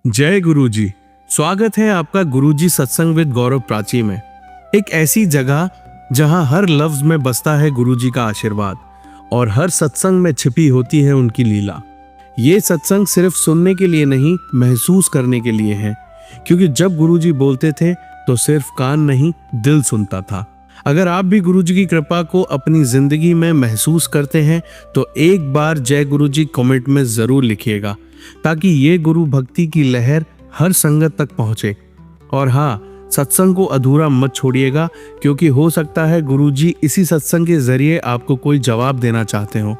जय गुरुजी। स्वागत है आपका गुरुजी सत्संग विद गौरव प्राची में। एक ऐसी जगह जहां हर लफ्ज में बसता है गुरुजी का आशीर्वाद और हर सत्संग में छिपी होती है उनकी लीला। ये सत्संग सिर्फ सुनने के लिए नहीं, महसूस करने के लिए है, क्योंकि जब गुरुजी बोलते थे तो सिर्फ कान नहीं, दिल सुनता था। अगर आप भी गुरुजी की कृपा को अपनी जिंदगी में महसूस करते हैं तो एक बार जय गुरुजी कमेंट में जरूर लिखिएगा, ताकि ये गुरु भक्ति की लहर हर संगत तक पहुंचे। और हाँ, सत्संग को अधूरा मत छोड़िएगा, क्योंकि हो सकता है गुरुजी इसी सत्संग के जरिए आपको कोई जवाब देना चाहते हो।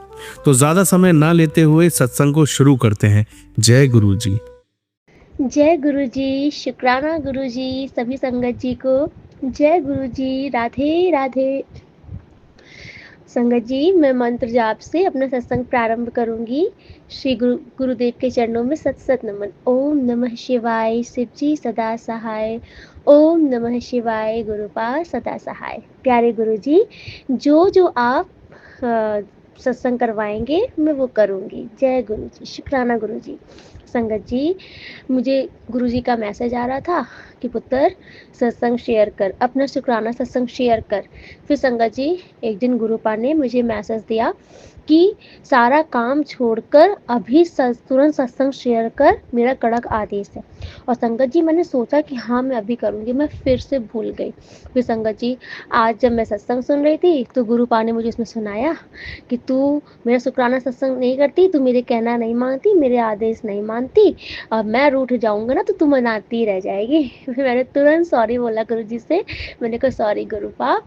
तो ज्यादा समय ना लेते हुए सत्संग को शुरू करते हैं। जय गुरुजी। जय गुरुजी, शुक्राना गुरुजी, सभी संगत जी को जय गुरुजी, राधे राधे। संगत जी, मैं मंत्र जाप से अपना सत्संग प्रारंभ करूंगी। श्री गुरुदेव के चरणों में सत सत नमन। ओम नमः शिवाय, शिव जी सदा सहाय। ओम नमः शिवाय, गुरुपाद सदा सहाय। प्यारे गुरुजी, जो आप सत्संग करवाएंगे मैं वो करूंगी। जय गुरुजी, शुक्राना गुरुजी। संगत जी, मुझे गुरुजी का मैसेज आ रहा था कि पुत्र सत्संग शेयर कर, अपना शुक्राना सत्संग शेयर कर। फिर संगत जी, एक दिन गुरुपा ने मुझे मैसेज दिया कि सारा काम छोड़कर अभी तुरंत सत्संग शेयर कर, मेरा कड़क आदेश है। और संगत जी, मैंने सोचा कि हाँ मैं अभी करूँगी, मैं फिर से भूल गई। फिर संगत जी, आज जब मैं सत्संग सुन रही थी तो गुरुपा ने मुझे उसमें सुनाया कि तू मेरा शुक्राना सत्संग नहीं करती, तू मेरे कहना नहीं मानती, मेरे आदेश नहीं मानती, अब मैं रूठ जाऊंगा ना तो तू मनाती रह जाएगी। फिर मैंने तुरंत सॉरी बोला गुरुजी से। मैंने कहा सॉरी गुरुपा।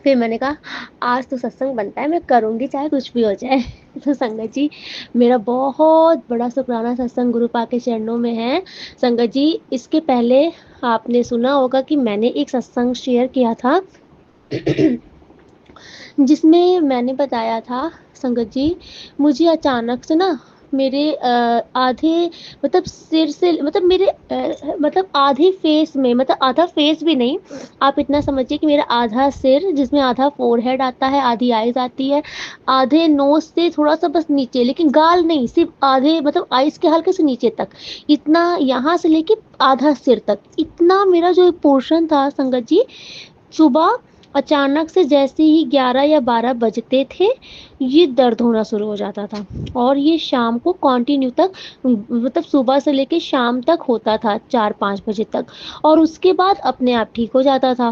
फिर मैंने कहा आज तो सत्संग बनता है, मैं करूंगी चाहे कुछ भी हो जाए। तो संगत जी, मेरा बहुत बड़ा शुक्राना सत्संग गुरुपा के चरणों में है। संगत जी, इसके पहले आपने सुना होगा कि मैंने एक सत्संग शेयर किया था जिसमें मैंने बताया था संगत जी, मुझे अचानक से ना मेरे आधे मतलब सिर से मतलब मेरे मतलब आधे फेस में, मतलब आधा फेस भी नहीं, आप इतना समझिए कि मेरा आधा सिर, जिसमें आधा फोरहेड आता है, आधी आईज आती है, आधे नोज से थोड़ा सा बस नीचे, लेकिन गाल नहीं, सिर्फ आधे मतलब आईज के हल्के से नीचे तक, इतना यहाँ से लेके आधा सिर तक, इतना मेरा जो पोर्शन था संगत जी, सुबह अचानक से जैसे ही 11 या 12 बजते थे ये दर्द होना शुरू हो जाता था। और ये शाम को कंटिन्यू तक, मतलब सुबह से लेके शाम तक होता था, 4-5 बजे तक, और उसके बाद अपने आप ठीक हो जाता था।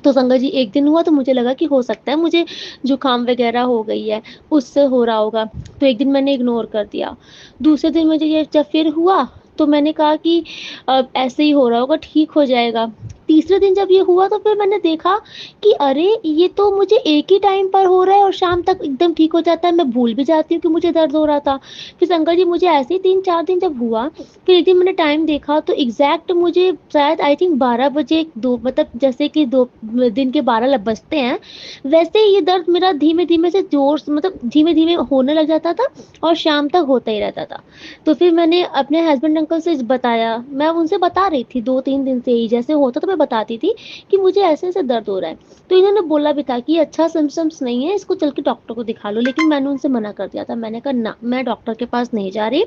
तो संगत जी, एक दिन हुआ तो मुझे लगा कि हो सकता है मुझे जुकाम वगैरह हो गई है, उससे हो रहा होगा, तो एक दिन मैंने इग्नोर कर दिया। दूसरे दिन मुझे ये जब फिर हुआ तो मैंने कहा कि अब ऐसे ही हो रहा होगा, ठीक हो जाएगा। तीसरे दिन जब ये हुआ तो फिर मैंने देखा कि अरे ये तो मुझे एक ही टाइम पर हो रहा है और शाम तक एकदम ठीक हो जाता है, मैं भूल भी जाती हूँ कि मुझे दर्द हो रहा था। फिर संगत जी, मुझे ऐसे ही 3-4 दिन जब हुआ, फिर एक दिन मैंने टाइम देखा तो एग्जैक्ट मुझे शायद आई थिंक 12 बजे, दो मतलब जैसे कि दो दिन के 12 बजते हैं, वैसे ही ये दर्द मेरा धीमे धीमे से जोर से, मतलब धीमे धीमे होने लग जाता था और शाम तक होता ही रहता था। तो फिर मैंने अपने हस्बैंड अंकल से बताया, मैं उनसे बता रही थी 2-3 दिन से ही, जैसे होता तो मैं बताती थी कि मुझे ऐसे ऐसे दर्द हो रहा है। तो इन्होंने बोला भी था कि अच्छा सिम्टम्स नहीं है, इसको चल के डॉक्टर को दिखा लो, लेकिन मैंने उनसे मना कर दिया था। मैंने कहा ना, मैं डॉक्टर के पास नहीं जा रही,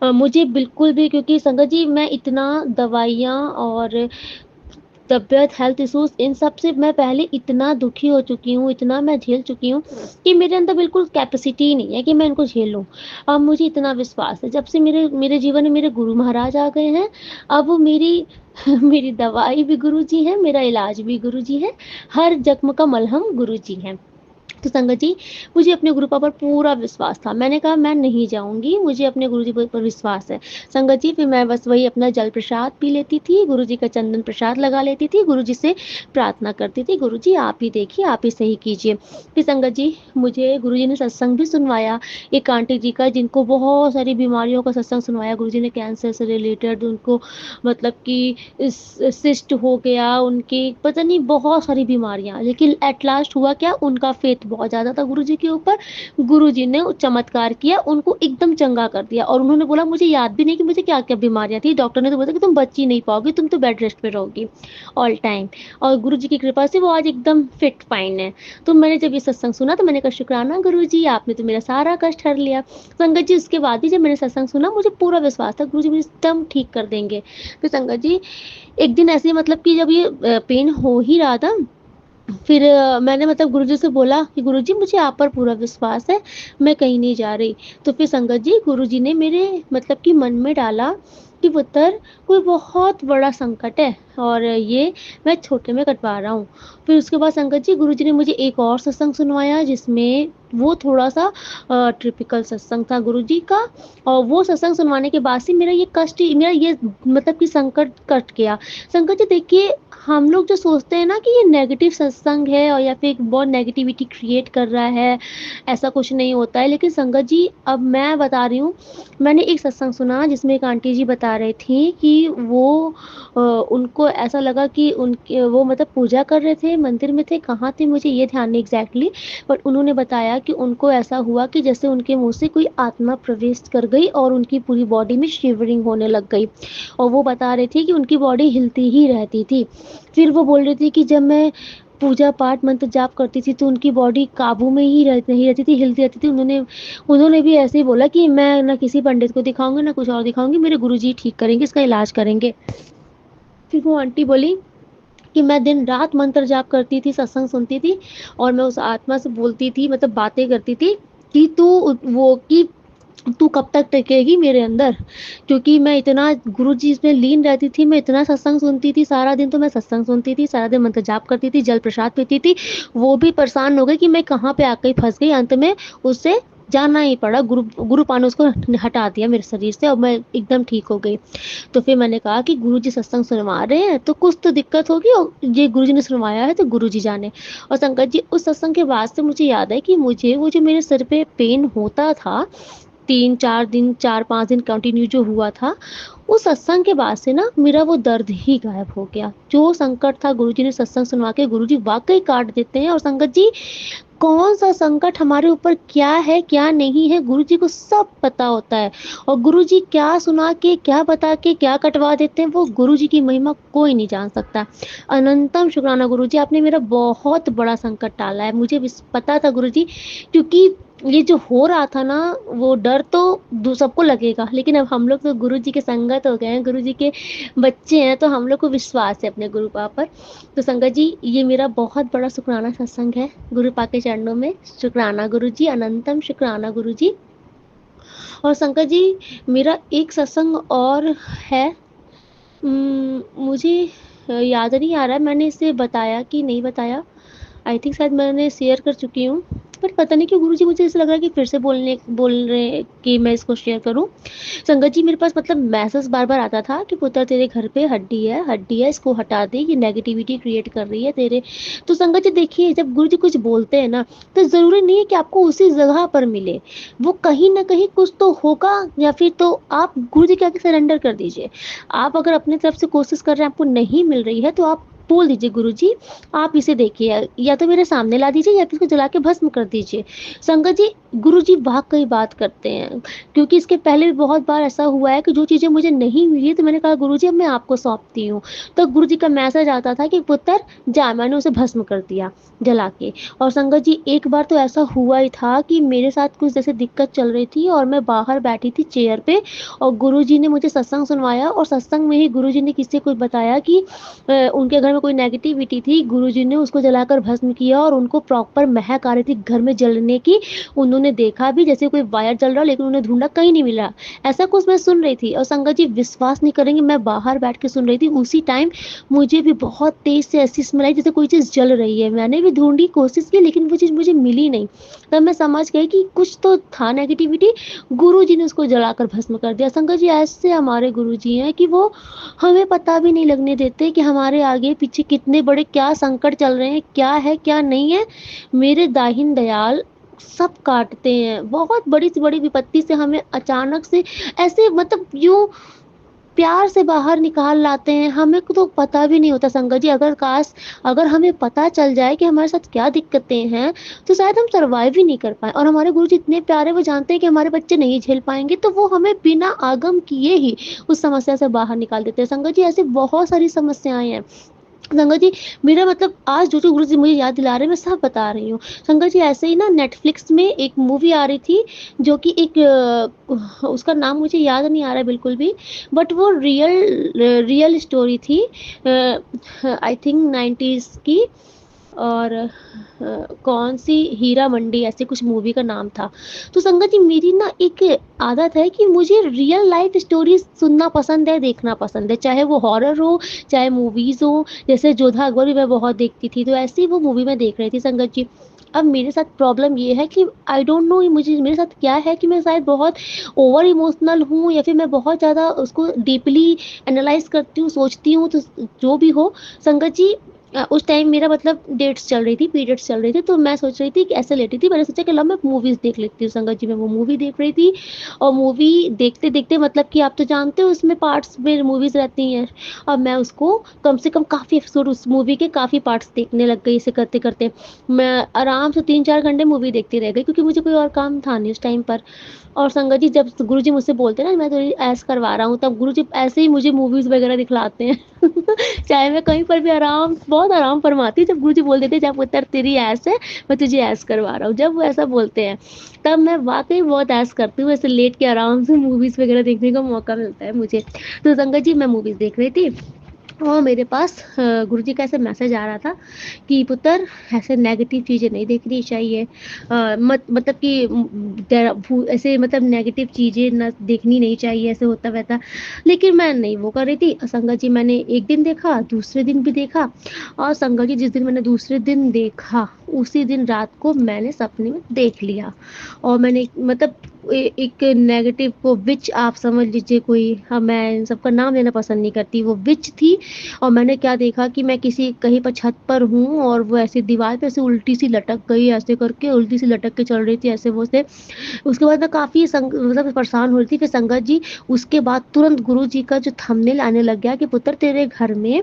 मुझे बिल्कुल भी, क्योंकि संगत जी मैं इतना दवाइयाँ और तबीयत, हेल्थ इश्यूज, इन सब से मैं पहले इतना दुखी हो चुकी हूँ, इतना मैं झेल चुकी हूँ कि मेरे अंदर बिल्कुल कैपेसिटी ही नहीं है कि मैं इनको झेल लूँ। अब मुझे इतना विश्वास है, जब से मेरे मेरे जीवन में मेरे गुरु महाराज आ गए हैं, अब मेरी मेरी दवाई भी गुरु जी है, मेरा इलाज भी गुरु जी है, हर जख्म का मलहम गुरु जी है। तो संगत जी, मुझे अपने गुरुपा पर पूरा विश्वास था। मैंने कहा मैं नहीं जाऊंगी, मुझे अपने गुरुजी पर विश्वास है। संगत जी, फिर मैं बस वही अपना जल प्रसाद पी लेती थी, गुरुजी का चंदन प्रसाद लगा लेती थी, गुरुजी से प्रार्थना करती थी, गुरुजी आप ही देखिए, आप ही सही कीजिए। फिर संगत जी, मुझे गुरुजी ने सत्संग भी सुनवाया, एक आंटी जी का, जिनको बहुत सारी बीमारियों का सत्संग सुनवाया गुरुजी ने, कैंसर से रिलेटेड, उनको मतलब कि सिस्ट हो गया, उनकी पता नहीं बहुत सारी बीमारियां, लेकिन एट लास्ट हुआ क्या, उनका फेथ बहुत ज़्यादा था गुरुजी के ऊपर। गुरुजी ने चमत्कार किया, उनको एकदम चंगा कर दिया और उन्होंने बोला मुझे याद भी नहीं कि मुझे क्या-क्या बीमारियाँ थी। डॉक्टर ने तो बोला कि तुम बच ही नहीं पाओगी, तुम तो बेड रेस्ट पे रहोगी ऑल टाइम। और गुरुजी की कृपा से वो आज एकदम फिट फाइन है। तो मैंने जब ये सत्संग सुना तो मैंने कहा शुक्राना गुरुजी, आपने तो मेरा सारा कष्ट हर लिया। संगत जी उसके बाद भी जब मैंने सत्संग सुना मुझे पूरा विश्वास था गुरुजी मुझे एकदम ठीक कर देंगे। तो संगत जी एक दिन ऐसे मतलब कि जब ये पेन हो ही रहा था, फिर मैंने मतलब गुरुजी से बोला कि गुरुजी मुझे आप पर पूरा विश्वास है, मैं कहीं नहीं जा रही। तो फिर संगत जी गुरुजी ने मेरे मतलब कि मन में डाला कि पुत्र कोई बहुत बड़ा संकट है और ये मैं छोटे में कटवा रहा हूँ। फिर उसके बाद संगत जी गुरुजी ने मुझे एक और सत्संग सुनवाया जिसमें वो थोड़ा-सा टिपिकल सत्संग था गुरुजी का और वो सत्संग सुनवाने के बाद से मेरा ये मतलब कि संकट कट गया। संकट जी देखिए हम लोग जो सोचते हैं ना कि ये नेगेटिव सत्संग है और या फिर बहुत नेगेटिविटी क्रिएट कर रहा है, ऐसा कुछ नहीं होता है। लेकिन संगत जी अब मैं बता रही हूँ, मैंने एक सत्संग सुना जिसमें एक आंटी जी बता रही थी कि उनको ऐसा लगा कि उनके वो मतलब पूजा कर रहे थे, मंदिर में थे, कहाँ थे मुझे ये ध्यान नहीं एग्ज़ैक्टली बट उन्होंने बताया कि उनको ऐसा हुआ कि जैसे उनके मुँह से कोई आत्मा प्रवेश कर गई और उनकी पूरी बॉडी में शिवरिंग होने लग गई। और वो बता रही थी कि उनकी बॉडी हिलती ही रहती थी। फिर वो बोल रही थी कि जब मैं पूजा पाठ मंत्र जाप करती थी तो उनकी बॉडी काबू में ही नहीं रहती थी, हिलती रहती थी। उन्होंने भी ऐसे ही बोला कि मैं ना किसी पंडित को दिखाऊँगी, ना कुछ और दिखाऊँगी, मेरे गुरुजी ठीक करेंगे, इसका इलाज करेंगे। फिर वो आंटी बोली कि मैं दिन-रात मंत्र जाप करती थी, सत्संग सुनती थी और मैं उस आत्मा से बोलती थी मतलब बातें करती थी कि तू कब तक टिकेगी मेरे अंदर? क्योंकि मैं इतना गुरुजी में लीन रहती थी, मैं इतना सत्संग सुनती थी, सारा दिन तो मैं सत्संग सुनती थी, सारा दिन मंत्र जाप करती थी, जल प्रसाद पीती थी। वो भी परेशान हो गई कि मैं कहाँ पे आके फँस गई, अंत में उससे जाना ही पड़ा। गुरुपा ने उसको हटा दिया मेरे शरीर से और मैं एकदम ठीक हो गई। तो फिर मैंने कहा कि गुरुजी सत्संग सुनवा रहे हैं, तो कुछ तो दिक्कत होगी और ये गुरुजी ने सुनवाया है तो गुरुजी जाने। और संगत जी उस सत्संग के बाद से मुझे याद है कि मुझे वो जो मेरे सिर पे पेन होता था 3-4 दिन 4-5 दिन कंटिन्यू जो हुआ था, उस सत्संग के बाद से ना मेरा वो दर्द ही गायब हो गया। जो संकट था गुरुजी ने सत्संग सुनवा के गुरुजी वाक़ई काट देते हैं और संगत जी कौन-सा संकट हमारे ऊपर क्या है, क्या नहीं है, गुरुजी को सब पता होता है और गुरुजी क्या सुना के, क्या बता के, क्या कटवा देते हैं, वो गुरुजी की महिमा कोई नहीं जान सकता। अनंतम शुक्राना गुरुजी, आपने मेरा बहुत बड़ा संकट टाला है। मुझे पता था गुरुजी क्योंकि ये जो हो रहा था ना, वो डर तो सबको लगेगा, लेकिन अब हम लोग तो गुरुजी के संगत हो गए हैं, गुरुजी के बच्चे हैं, तो हम लोग को विश्वास है अपने गुरुपा पर। तो संगत जी ये मेरा बहुत बड़ा शुक्राना सत्संग है गुरुपा के चरणों में। शुक्राना गुरुजी, अनंतम शुक्राना गुरुजी। और संगत जी मेरा एक सत्संग और है, मुझे याद नहीं आ रहा है मैंने इसे बताया कि नहीं बताया। आई थिंक शायद मैंने शेयर कर चुकी हूँ, पर पता नहीं क्यों गुरुजी मुझे ऐसा लग रहा है कि फिर से बोल रहे हैं कि मैं इसको शेयर करूँ। संगत जी मेरे पास मतलब मैसेज बार-बार आता था कि पुत्र तेरे घर पे हड्डी है, इसको हटा दे, ये नेगेटिविटी क्रिएट कर रही है तेरे। तो संगत जी देखिए जब गुरुजी कुछ बोलते हैं ना, तो ज़रूरी नहीं है कि आपको उसी जगह पर मिले। वो कहीं न कहीं कुछ तो होगा या फिर तो आप गुरुजी के आगे सरेंडर कर दीजिए। आप अगर अपनी तरफ से कोशिश कर रहे हैं, आपको नहीं मिल रही है, तो आप बोल दीजिए गुरुजी आप इसे देखिए या तो मेरे सामने ला दीजिए या फिर इसको जला के भस्म कर दीजिए। संगत जी गुरुजी वाक़ई बात करते हैं, क्योंकि इसके पहले भी बहुत बार ऐसा हुआ है कि जो चीज़ें मुझे नहीं मिली तो मैंने कहा गुरुजी अब मैं आपको सौंपती हूँ। तो गुरुजी का मैसेज आता था कि पुत्र जा, मैंने उसे भस्म कर दिया जला के। और संगत जी एक बार तो ऐसा हुआ ही था कि मेरे साथ कुछ जैसे दिक्कत चल रही थी और मैं बाहर बैठी थी चेयर पे और गुरुजी ने मुझे सत्संग सुनवाया और सत्संग में ही गुरुजी ने किसी को बताया कि उनके घर में कोई नेगेटिविटी थी, गुरुजी ने उसको जलाकर भस्म किया और उनको प्रॉपर महक आ रही थी घर में जलने की। उन्होंने देखा भी जैसे कोई वायर जल रहा हो लेकिन उन्हें ढूँढा कहीं नहीं मिला। ऐसा कुछ मैं सुन रही थी और संगत जी विश्वास नहीं करेंगे मैं बाहर बैठ के सुन रही थी, उसी टाइम मुझे भी बहुत तेज़ से ऐसी स्मेल आई जैसे कोई चीज़ जल रही है। मैंने भी ढूँढी, कोशिश की लेकिन वो चीज़ मुझे मिली नहीं। तब मैं समझ गई कि कुछ तो था नेगेटिविटी, गुरुजी ने उसको जलाकर भस्म कर दिया। संगत जी ऐसे हमारे गुरुजी हैं कि वो हमें पता भी नहीं लगने देते कि हमारे आगे पीछे कितने बड़े क्या संकट चल रहे हैं, क्या है, क्या नहीं है। मेरे दाहिन दयाल सब काटते हैं। बहुत बड़ी से बड़ी विपत्ति से हमें अचानक से ऐसे मतलब यूँ प्यार से बाहर निकाल लाते हैं, हमें को तो पता भी नहीं होता संगत जी। अगर हमें पता चल जाए कि हमारे साथ क्या दिक्कतें हैं, तो शायद हम सर्वाइव ही नहीं कर पाएँ। और हमारे गुरुजी इतने प्यारे, वो जानते हैं कि हमारे बच्चे नहीं झेल पाएँगे, तो वो हमें बिना आगम किए ही उस समस्या से बाहर निकाल देते हैं। संगत जी, ऐसी बहुत सारी समस्याएँ हैं। संगत जी, मेरा मतलब आज जो-जो गुरुजी मुझे याद दिला रहे हैं, मैं सब बता रही हूँ। संगत जी, ऐसे ही ना नेटफ्लिक्स में एक मूवी आ रही थी, जो कि उसका नाम मुझे याद नहीं आ रहा है बिल्कुल भी, बट वो रियल स्टोरी थी, आई थिंक 90s की। और कौन-सी हीरा मंडी, ऐसे कुछ मूवी का नाम था। तो संगत जी, मेरी ना एक आदत है कि मुझे रियल लाइफ़ स्टोरीज़ सुनना पसंद है, देखना पसंद है, चाहे वो हॉरर हो, चाहे मूवीज़ हो। जैसे जोधा अकबर भी मैं बहुत देखती थी, तो ऐसे ही वो मूवी मैं देख रही थी संगत जी। अब मेरे साथ प्रॉब्लम ये है कि आई डोंट नो, मुझे मेरे साथ क्या है कि मैं शायद बहुत ओवर इमोशनल हूँ, या फिर मैं बहुत ज़्यादा उसको डीपली एनालाइज़ करती हूँ, सोचती हूँ। तो जो भी हो संगत जी, उस टाइम मेरा मतलब डेट्स चल रही थी, पीरियड्स चल रहे थे, तो मैं सोच रही थी कि ऐसे लेटी थी, मैंने सोचा कि ला मैं मूवीज़ देख लेती हूँ संगत जी। मैं वो मूवी देख रही थी, और मूवी देखते-देखते मतलब कि आप तो जानते हो उसमें पार्ट्स में मूवीज़ रहती हैं। अब मैं उसको कम से कम काफ़ी एपिसोड, उस मूवी के काफ़ी पार्ट्स देखने लग गई, ऐसे करते-करते। मैं आराम से 3-4 घंटे मूवी देखती रह गई, क्योंकि मुझे कोई और काम था नहीं उस टाइम पर। और संगत जी, जब गुरुजी मुझसे बोलते हैं ना, मैं तेरी ऐश करवा रहा हूँ, तब गुरुजी ऐसे ही मुझे मूवीज़ वगैरह दिखलाते हैं। चाहे मैं कहीं पर भी बहुत आराम फरमाती हूँ, जब गुरुजी बोल देते हैं, जा पुत्र तेरी ऐश है, मैं तुझे ऐश करवा रहा हूँ। जब वो ऐसा बोलते हैं, तब मैं वाक़ई बहुत ऐश करती हूँ, ऐसे लेट के आराम से मूवीज़ वगैरह देखने का मौका मिलता है मुझे। तो संगत जी, मैं मूवीज़ देख रही थी, और मेरे पास गुरुजी का ऐसे मैसेज आ रहा था कि पुत्र, ऐसे नेगेटिव चीज़ें नहीं देखनी चाहिए। मत मतलब कि ऐसे मतलब नेगेटिव चीज़ें ना देखनी नहीं चाहिए, ऐसे होता-वैता। लेकिन मैं नहीं वो कर रही थी। संगत जी, मैंने एक दिन देखा, दूसरे दिन भी देखा, और संगत जी, जिस दिन मैंने दूसरे दिन देखा, उसी दिन रात को मैंने सपने में देख लिया। और मैंने मतलब एक नेगेटिव वो विच, आप समझ लीजिए कोई, हाँ, मैं इन सबका नाम लेना पसंद नहीं करती, वो विच थी। और मैंने क्या देखा कि मैं किसी कहीं पर छत पर हूँ, और वो ऐसे दीवार पे ऐसे उल्टी सी लटक गई, ऐसे करके उल्टी सी लटक के चल रही थी, ऐसे वो से। उसके बाद मैं काफ़ी मतलब परेशान हो रही थी। फिर संगत जी, उसके बाद तुरंत गुरुजी का जो थंबनेल आने लग गया कि पुत्र, तेरे घर में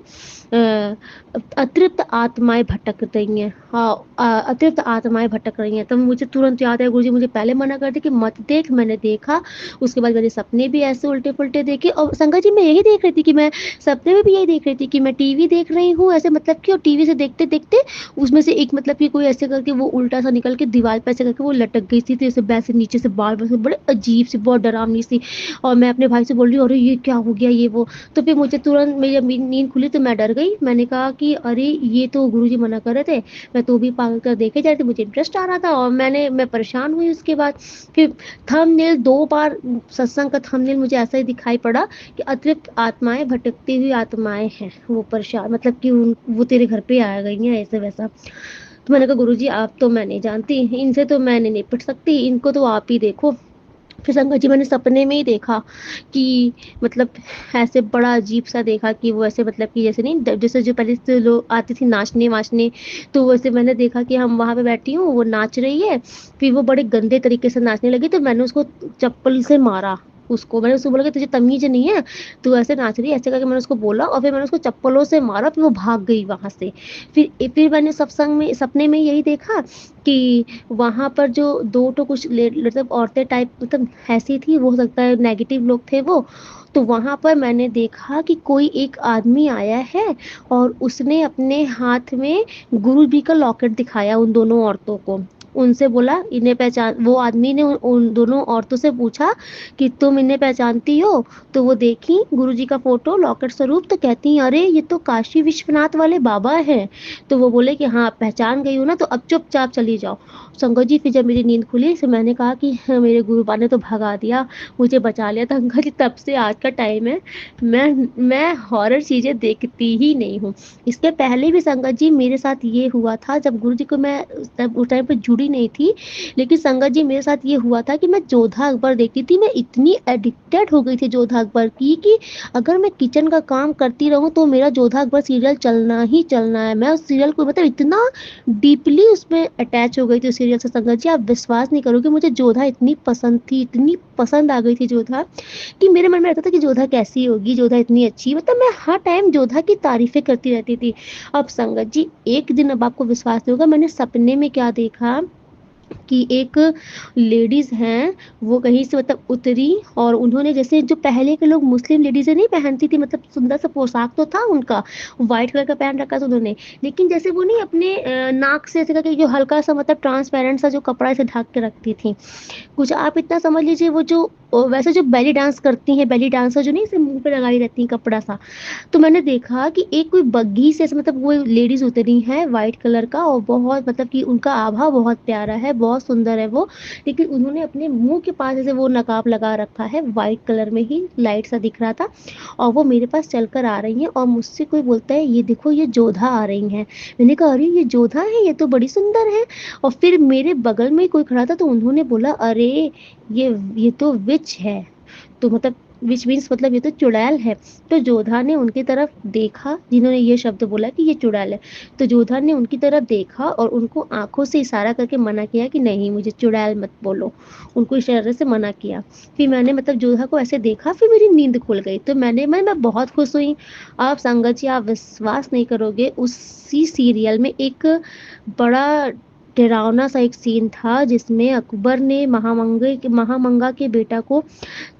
अतृप्त आत्माएँ भटक रही हैं। हाँ, अतृप्त आत्माएँ भटक रही हैं। तब मुझे तुरंत याद आया, गुरुजी मुझे पहले मना कर दिया कि मत देख, मैंने देखा। उसके बाद मैंने सपने भी ऐसे उल्टे-पुल्टे देखे, और संगत जी, मैं यही देख रही थी कि मैं सपने में भी यही देख रही थी कि मैं टीवी देख रही हूँ, ऐसे मतलब कि, और टीवी से देखते-देखते उसमें से एक मतलब कि कोई ऐसे करके वो उल्टा-सा निकल के दीवार पे ऐसे करके वो लटक गई थी, तो ऐसे वैसे नीचे से बाल वैसे बड़े अजीब-सी, बहुत डरावनी-सी। और मैं अपने भाई से बोल रही हूँ, "अरे! ये क्या हो गया?" ये वो। तो फिर मुझे तुरंत मेरी जब नींद खुली, तो मैं डर गई। मैंने कहा कि अरे! ये तो गुरुजी मना कर रहे थे, मैं तो भी पागल कर देखे जा रही थी, मुझे इंटरेस्ट आ रहा था, और मैं परेशान हुई उसके बाद। फिर थंबनेल 2 बार सत्संग का थंबनेल मुझे ऐसा ही दिखाई पड़ा कि अतृप्त आत्माएँ, भटकती हुई आत्माएँ हैं, वो परेशान, मतलब कि वो तेरे घर पे आ गई हैं, ऐसे-वैसा। तो मैंने कहा, गुरुजी, आप तो मैं नहीं जानती, इनसे तो मैं नहीं निपट सकती, इनको तो आप ही देखो। फिर संगत जी, मैंने सपने में ही देखा कि मतलब ऐसे बड़ा अजीब-सा देखा कि वो ऐसे मतलब कि जैसे नहीं जैसे जो पहले से लोग आती थी नाचने-वाचने, तो वैसे मैंने देखा कि हम वहाँ पे बैठी हूँ, वो नाच रही है, फिर वो बड़े गंदे तरीके से नाचने लगी, तो मैंने उसको चप्पल से मारा। मैंने उसको बोला कि तुझे तमीज़ नहीं है, तू ऐसे नाच रही है, ऐसे करके मैंने उसको बोला, और फिर मैंने उसको चप्पलों से मारा, फिर वो भाग गई वहाँ से। फिर मैंने सत्संग में सपने में यही देखा कि वहाँ पर जो 2 तो कुछ मतलब औरतें टाइप, मतलब ऐसी थी, वो हो सकता है नेगेटिव लोग थे वो। तो वहाँ पर मैंने देखा कि कोई एक आदमी आया है, और उसने अपने हाथ में गुरु जी का लॉकेट दिखाया उन दोनों औरतों को। उनसे बोला, इन्हें पहचान वो आदमी ने उन दोनों औरतों से पूछा कि तुम इन्हें पहचानती हो? तो वो देखी गुरु जी का फ़ोटो, लॉकेट स्वरूप, तो कहती हैं, अरे! ये तो काशी विश्वनाथ वाले बाबा हैं। तो वो बोले कि हाँ, पहचान गई हो ना, तो अब चुपचाप चली जाओ। संगत जी, फिर जब मेरी नींद खुली, फिर मैंने कहा कि हाँ, मेरे गुरुबा ने तो भगा दिया, मुझे बचा लिया था। अंकल जी, तब से आज का टाइम है, मैं हॉरर चीज़ें देखती ही नहीं हूँ। इसके पहले भी संगत जी, मेरे साथ ये हुआ था, जब गुरुजी को मैं तब उस टाइम पे जुड़ी ज़रूरी नहीं थी। लेकिन संगत जी मेरे साथ ये हुआ था कि मैं जोधा अकबर देखती थी, मैं इतनी एडिक्टेड हो गई थी जोधा अकबर की कि अगर मैं किचन का काम करती रहूँ तो मेरा जोधा अकबर सीरियल चलना ही चलना है। मैं उस सीरियल को मतलब इतना डीपली उसमें अटैच हो गई थी उस सीरियल से संगत जी, आप विश्वास नहीं करोगे मुझे जोधा इतनी पसंद थी, इतनी पसंद आ गई थी जोधा कि मेरे मन में रहता था कि जोधा कैसी होगी, जोधा इतनी अच्छी, मतलब मैं हर टाइम जोधा की तारीफ़ें करती रहती थी। अब संगत जी एक दिन, अब आपको विश्वास नहीं होगा, मैंने सपने में क्या देखा कि एक लेडीज़ हैं, वो कहीं से मतलब उतरी और उन्होंने जैसे जो पहले के लोग मुस्लिम लेडीज़ें नहीं पहनती थी, मतलब सुंदर सा पोशाक तो था उनका, व्हाइट कलर का पहन रखा था उन्होंने, लेकिन जैसे वो नहीं अपने नाक से ऐसे करके जो हल्का सा मतलब ट्रांसपेरेंट सा जो कपड़ा ऐसे ढक के रखती थी। कुछ आप इतना समझ लीजिए वो जो वैसे जो बेली डांस करती हैं, बेली डांसर जो नहीं ऐसे मुँह पे लगाई रहती हैं कपड़ा सा, तो मैंने देखा कि एक कोई बग्घी से ऐसे मतलब वो लेडीज़ उतरी हैं व्हाइट कलर का और बहुत मतलब कि उनका आभा बहुत प्यारा है, बहुत सुंदर है वो। लेकिन उन्होंने अपने मुँह के पास ऐसे वो नकाब लगा रखा है, व्हाइट कलर में ही लाइट सा दिख रहा था और वो मेरे पास चलकर आ रही हैं और मुझसे कोई बोलता है, "ये देखो ये जोधा आ रही हैं।" मैंने कहा, "अरे! ये जोधा है, ये तो बड़ी सुंदर है।" और फिर मेरे बगल में कोई खड़ा था तो उन्होंने बोला, "अरे! ये तो विच है।" तो मतलब विच मीन्स मतलब ये तो चुड़ैल है। तो जोधा ने उनकी तरफ देखा, जिन्होंने ये शब्द बोला कि ये चुड़ैल है। तो जोधा ने उनकी तरफ देखा और उनको आँखों से इशारा करके मना किया कि नहीं मुझे चुड़ैल मत बोलो। उनको इशारे से मना किया। फिर मैंने मतलब जोधा को ऐसे देखा, फिर मेरी नींद खुल गई। तो मैं बहुत खुश हुई। आप संगत जी आप विश्वास नहीं करोगे, उसी सीरियल में एक बड़ा डरावना सा एक सीन था जिसमें अकबर ने महामंगा के बेटा को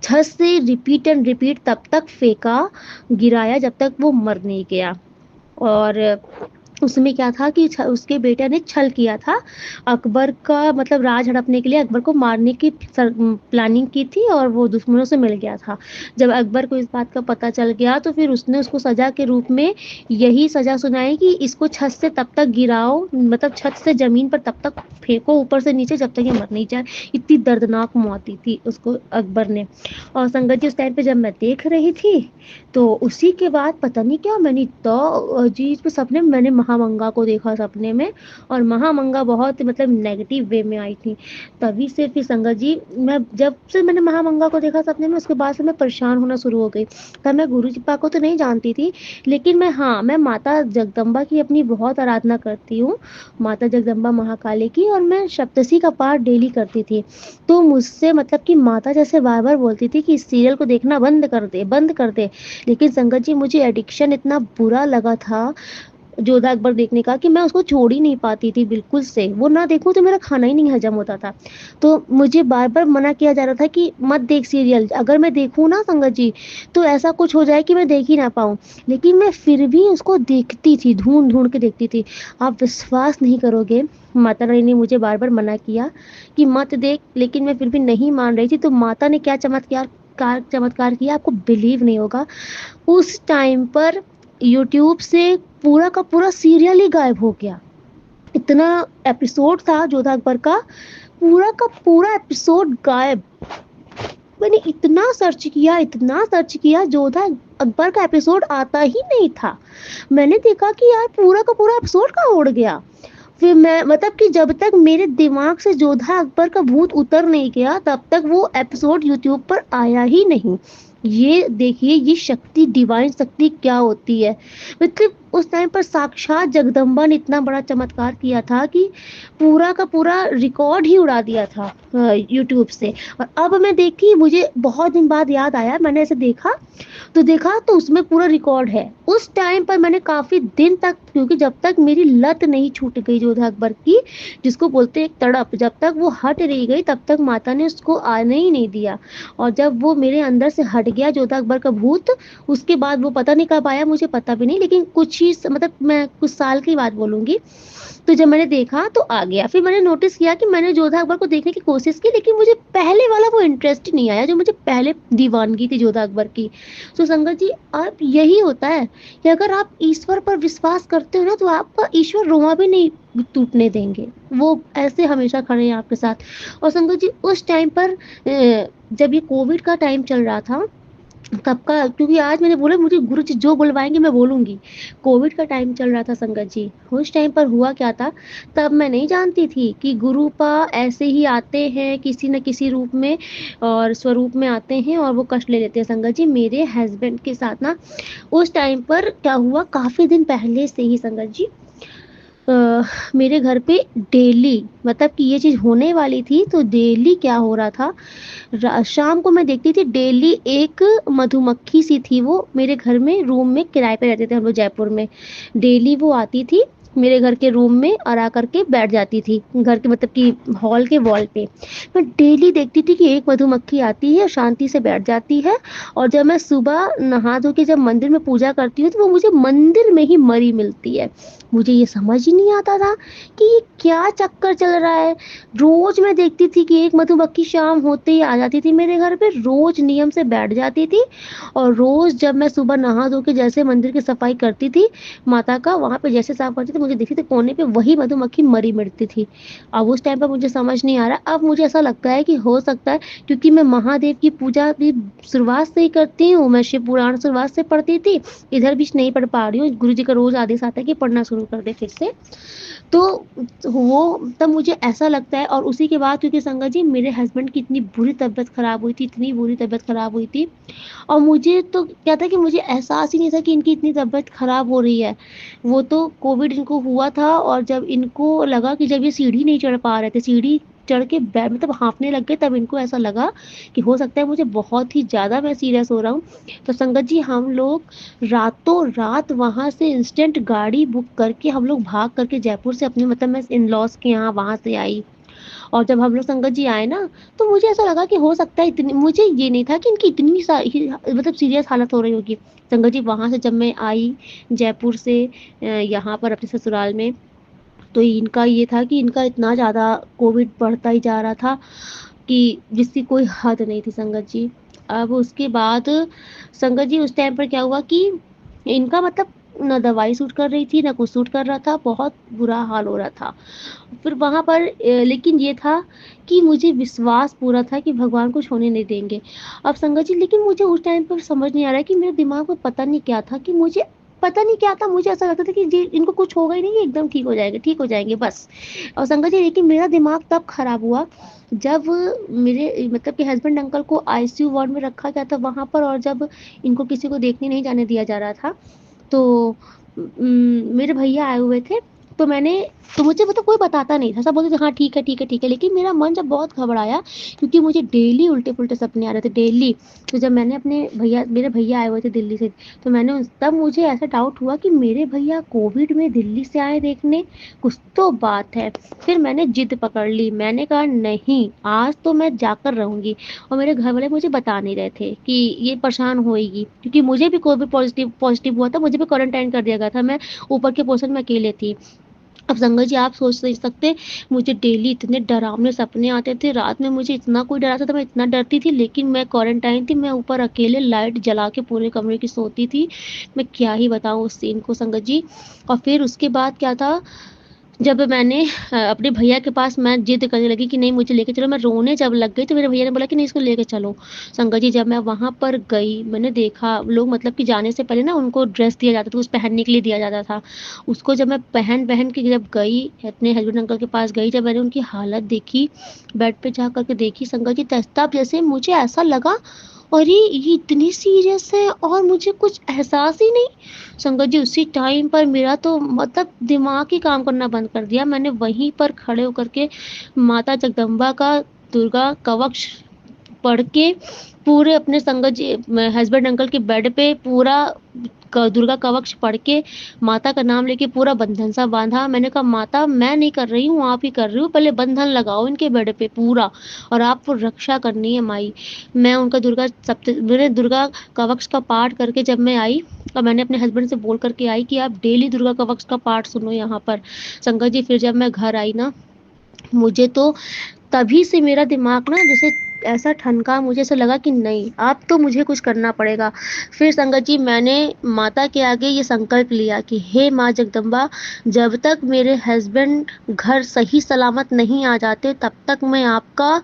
छत से रिपीट एंड रिपीट तब तक फेंका, गिराया जब तक वो मर नहीं गया। और उसमें क्या था कि उसके बेटे ने छल किया था, अकबर का मतलब राज हड़पने के लिए अकबर को मारने की प्लानिंग की थी और वो दुश्मनों से मिल गया था। जब अकबर को इस बात का पता चल गया तो फिर उसने उसको सज़ा के रूप में यही सज़ा सुनाई कि इसको छत से तब तक गिराओ, मतलब छत से ज़मीन पर तब तक फेंको ऊपर से नीचे जब तक ये मर नहीं जाए। इतनी दर्दनाक मौत दी थी उसको अकबर ने। और संगत जी उस टाइम पे जब मैं देख रही थी तो उसी के बाद पता नहीं क्या मैंने इतना अजीब सपने में मैंने महामंगा को देखा सपने में और महामंगा बहुत मतलब नेगेटिव वे में आई थी। तभी से फिर संगत जी मैं जब से मैंने महामंगा को देखा सपने में उसके बाद से मैं परेशान होना शुरू हो गई। तब मैं गुरु जी पा को तो नहीं जानती थी, लेकिन मैं माता जगदम्बा की अपनी बहुत आराधना करती हूँ, माता जगदम्बा महाकाली की, और मैं सप्तशती का पाठ डेली करती थी। तो मुझसे मतलब कि माता जैसे बार-बार बोलती थी कि इस सीरियल को देखना बंद कर दे, बंद कर दे। लेकिन संगत जी मुझे एडिक्शन इतना बुरा लगा था जोधा अकबर देखने का कि मैं उसको छोड़ ही नहीं पाती थी बिल्कुल से। वो ना देखूँ तो मेरा खाना ही नहीं हज़म होता था। तो मुझे बार-बार मना किया जा रहा था कि मत देख सीरियल। अगर मैं देखूँ ना संगत जी, तो ऐसा कुछ हो जाए कि मैं देख ही ना पाऊँ। लेकिन मैं फिर भी उसको देखती थी, ढूँढ-ढूँढ के देखती थी। आप विश्वास नहीं करोगे, माता रानी ने मुझे बार-बार मना किया कि मत देख, लेकिन मैं फिर भी नहीं मान रही थी। तो माता ने क्या चमत्कार किया आपको बिलीव नहीं होगा। उस टाइम पर यूट्यूब से पूरा का पूरा सीरियल ही गायब हो गया। इतना एपिसोड था जोधा अकबर का पूरा एपिसोड गायब। मैंने इतना सर्च किया जोधा अकबर का एपिसोड आता ही नहीं था। मैंने देखा कि यार पूरा का पूरा एपिसोड कहाँ उड़ गया। फिर मैं मतलब कि जब तक मेरे दिमाग से जोधा अकबर का भूत उतर नहीं गया तब तक वो एपिसोड यूट्यूब पर आया ही नहीं। ये देखिए ये शक्ति, डिवाइन शक्ति क्या होती है। मतलब उस टाइम पर साक्षात जगदम्बा ने इतना बड़ा चमत्कार किया था कि पूरा का पूरा रिकॉर्ड ही उड़ा दिया था यूट्यूब से। और अब मैं देखी, मुझे बहुत दिन बाद याद आया, मैंने ऐसे देखा तो उसमें पूरा रिकॉर्ड है। उस टाइम पर मैंने काफ़ी दिन तक, क्योंकि जब तक मेरी लत नहीं छूट गई जोधा अकबर की, जिसको बोलते हैं एक तड़प, जब तक वो हट नहीं गई तब तक माता ने उसको आने ही नहीं दिया। और जब वो मेरे अंदर से हट गया जोधा अकबर का भूत, उसके बाद वो पता नहीं कब आया, मुझे पता भी नहीं, लेकिन कुछ ही मतलब मैं कुछ साल की बात बोलूँगी। तो जब मैंने देखा तो आ गया। फिर मैंने नोटिस किया कि मैंने जोधा अकबर को देखने की कोशिश की, लेकिन मुझे पहले वाला वो इंटरेस्ट ही नहीं आया जो मुझे पहले दीवानगी थी जोधा अकबर की। तो संगत जी अब यही होता है कि अगर आप ईश्वर पर विश्वास करते हो ना तो आपका ईश्वर रोंवा भी नहीं टूटने देंगे। वो ऐसे हमेशा खड़े हैं आपके साथ। और संगत जी उस टाइम पर जब ये कोविड का टाइम चल रहा था तब का, क्योंकि आज मैंने बोला मुझे गुरुजी जो बुलवाएँगे मैं बोलूँगी। कोविड का टाइम चल रहा था संगत जी, उस टाइम पर हुआ क्या था, तब मैं नहीं जानती थी कि गुरुपा ऐसे ही आते हैं किसी न किसी रूप में और स्वरूप में आते हैं और वो कष्ट ले लेते हैं संगत जी। मेरे हस्बैंड के साथ ना उस टाइम पर क्या हुआ, काफ़ी दिन पहले से ही संगत जी अ, मेरे घर पे डेली, मतलब कि ये चीज़ होने वाली थी, तो डेली क्या हो रहा था, शाम को मैं देखती थी डेली एक मधुमक्खी सी थी, वो मेरे घर में रूम में किराए पे रहते थे हम लोग जयपुर में। डेली वो आती थी मेरे घर के रूम में और आकर के बैठ जाती थी घर के, मतलब कि हॉल के वॉल पे। मैं डेली देखती थी कि एक मधुमक्खी आती है, शांति से बैठ जाती है, और जब मैं सुबह नहा धो के जब मंदिर में पूजा करती हूँ तो वो मुझे मंदिर में ही मरी मिलती है। मुझे ये समझ ही नहीं आता था कि ये क्या चक्कर चल रहा है। रोज मैं देखती थी कि एक मधुमक्खी शाम होते ही आ जाती थी मेरे घर पे, रोज नियम से बैठ जाती थी, और रोज जब मैं सुबह नहा धो के जैसे मंदिर की सफाई करती थी माता का, वहां पे जैसे साफ करती थी, मुझे दिखती थी कोने पे वही मधुमक्खी मरी मिटती थी। अब उस टाइम पर मुझे समझ नहीं आ रहा, अब मुझे ऐसा लगता है कि हो सकता है क्योंकि मैं महादेव की पूजा भी शुरुआत से ही करती हूँ, मैं शिव पुराण शुरुआत से पढ़ती थी, इधर भी नहीं पढ़ पा रही हूँ, गुरु जी का रोज आदेश आता है कि पढ़ना शुरू कर दे फिर से। तो वो तब मुझे ऐसा लगता है, और उसी के बाद क्योंकि संगत जी मेरे हस्बैंड की इतनी बुरी तबीयत खराब हुई थी, इतनी बुरी तबीयत खराब हुई थी, और मुझे तो क्या था कि मुझे एहसास ही नहीं था कि इनकी इतनी तबीयत खराब हो रही है। वो तो कोविड इनको हुआ था, और जब इनको लगा कि जब ये सीढ़ी नहीं चढ़ पा रहे थे, सीढ़ी चढ़ के मतलब हाँफने लग गए, तब इनको ऐसा लगा कि हो सकता है मुझे बहुत ही ज़्यादा मैं सीरियस हो रहा हूँ। तो संगत जी हम लोग रातों रात वहाँ से इंस्टेंट गाड़ी बुक करके हम लोग भाग करके जयपुर से अपने, मतलब मैं इन लॉज के यहाँ वहाँ से आई, और जब हम लोग संगत जी आए ना, तो मुझे ऐसा लगा कि हो सकता है इतनी, मुझे ये नहीं था कि इनकी इतनी मतलब सीरियस हालत हो रही होगी। संगत जी वहाँ से जब मैं आई जयपुर से यहाँ पर अपने ससुराल में, तो इनका ये था कि इनका इतना ज़्यादा कोविड बढ़ता ही जा रहा था कि जिसकी कोई हद नहीं थी संगत जी। अब उसके बाद संगत जी उस टाइम पर क्या हुआ कि इनका मतलब ना दवाई सूट कर रही थी, ना कुछ सूट कर रहा था, बहुत बुरा हाल हो रहा था। फिर वहाँ पर लेकिन ये था कि मुझे विश्वास पूरा था कि भगवान कुछ होने नहीं देंगे। अब संगत जी लेकिन मुझे उस टाइम पर समझ नहीं आ रहा है कि मेरे दिमाग में पता नहीं क्या था कि मुझे पता नहीं क्या था, मुझे ऐसा लगता था कि जी इनको कुछ होगा ही नहीं, ये एकदम ठीक हो जाएँगे, ठीक हो जाएँगे बस। और संगत जी लेकिन मेरा दिमाग तब खराब हुआ जब मेरे मतलब कि हस्बैंड अंकल को आईसीयू वार्ड में रखा गया था वहाँ पर, और जब इनको किसी को देखने नहीं जाने दिया जा रहा था, तो मेरे भैया आए हुए थे, तो मैंने, तो मुझे मतलब कोई बताता नहीं था, सब बोलते थे हाँ ठीक है, ठीक है, ठीक है, लेकिन मेरा मन जब बहुत घबराया क्योंकि मुझे डेली उल्टे-पुल्टे सपने आ रहे थे, डेली। तो जब मैंने अपने भैया, मेरे भैया आए हुए थे दिल्ली से, तो मैंने उस तब मुझे ऐसा डाउट हुआ कि मेरे भैया कोविड में दिल्ली से आए देखने, कुछ तो बात है। फिर मैंने जिद पकड़ ली, मैंने कहा नहीं, आज तो मैं जाकर रहूँगी, और मेरे घर वाले मुझे बता नहीं रहे थे कि ये परेशान होएगी, क्योंकि मुझे भी कोविड पॉज़िटिव पॉज़िटिव हुआ था, मुझे भी क्वारंटाइन कर दिया गया था, मैं ऊपर के पोर्शन में अकेले थी। अब संगत जी आप सोच नहीं सकते, मुझे डेली इतने डरावने सपने आते थे, रात में मुझे इतना कोई डराता था, मैं इतना डरती थी, लेकिन मैं क्वारंटाइन थी, मैं ऊपर अकेले लाइट जला के पूरे कमरे की सोती थी। मैं क्या ही बताऊँ उस सीन को संगत जी। और फिर उसके बाद क्या था, जब मैंने अपने भैया के पास मैं ज़िद करने लगी कि नहीं मुझे लेके चलो, मैं रोने जब लग गई तो मेरे भैया ने बोला कि नहीं इसको लेके चलो। संगत जी जब मैं वहाँ पर गई, मैंने देखा लोग, मतलब कि जाने से पहले ना उनको ड्रेस दिया जाता था, कुछ पहनने के लिए दिया जाता था। उसको जब मैं पहन-वहन के जब गई, अपने हस्बैंड अंकल के पास गई, जब मैंने उनकी हालत देखी, बेड पे जा कर के देखी संगत जी, तब जैसे मुझे ऐसा लगा, अरे! ये इतनी सीरियस है और मुझे कुछ एहसास ही नहीं। संगत जी उसी टाइम पर मेरा तो मतलब दिमाग ही काम करना बंद कर दिया। मैंने वहीं पर खड़े होकर के माता जगदम्बा का दुर्गा कवच पढ़ के पूरे अपने संगत जी हस्बैंड अंकल के बेड पे पूरा दुर्गा कवच पढ़ के माता का नाम लेके पूरा बंधन सा बांधा। मैंने कहा माता मैं नहीं कर रही हूँ, आप ही कर रही हूँ, पहले बंधन लगाओ इनके बेड पे पूरा, और आपको रक्षा करनी है माई। मैं उनका मैंने दुर्गा कवच का पाठ करके जब मैं आई, और मैंने अपने हस्बैंड से बोल करके आई कि आप डेली दुर्गा कवच का पाठ सुनो यहाँ पर। संगत जी फिर जब मैं घर आई ना, मुझे तो तभी से मेरा दिमाग ना जैसे ऐसा ठनका, मुझे ऐसा लगा कि नहीं अब तो मुझे कुछ करना पड़ेगा। फिर संगत जी मैंने माता के आगे ये संकल्प लिया कि हे माँ जगदम्बा, जब तक मेरे हस्बैंड घर सही सलामत नहीं आ जाते तब तक मैं आपका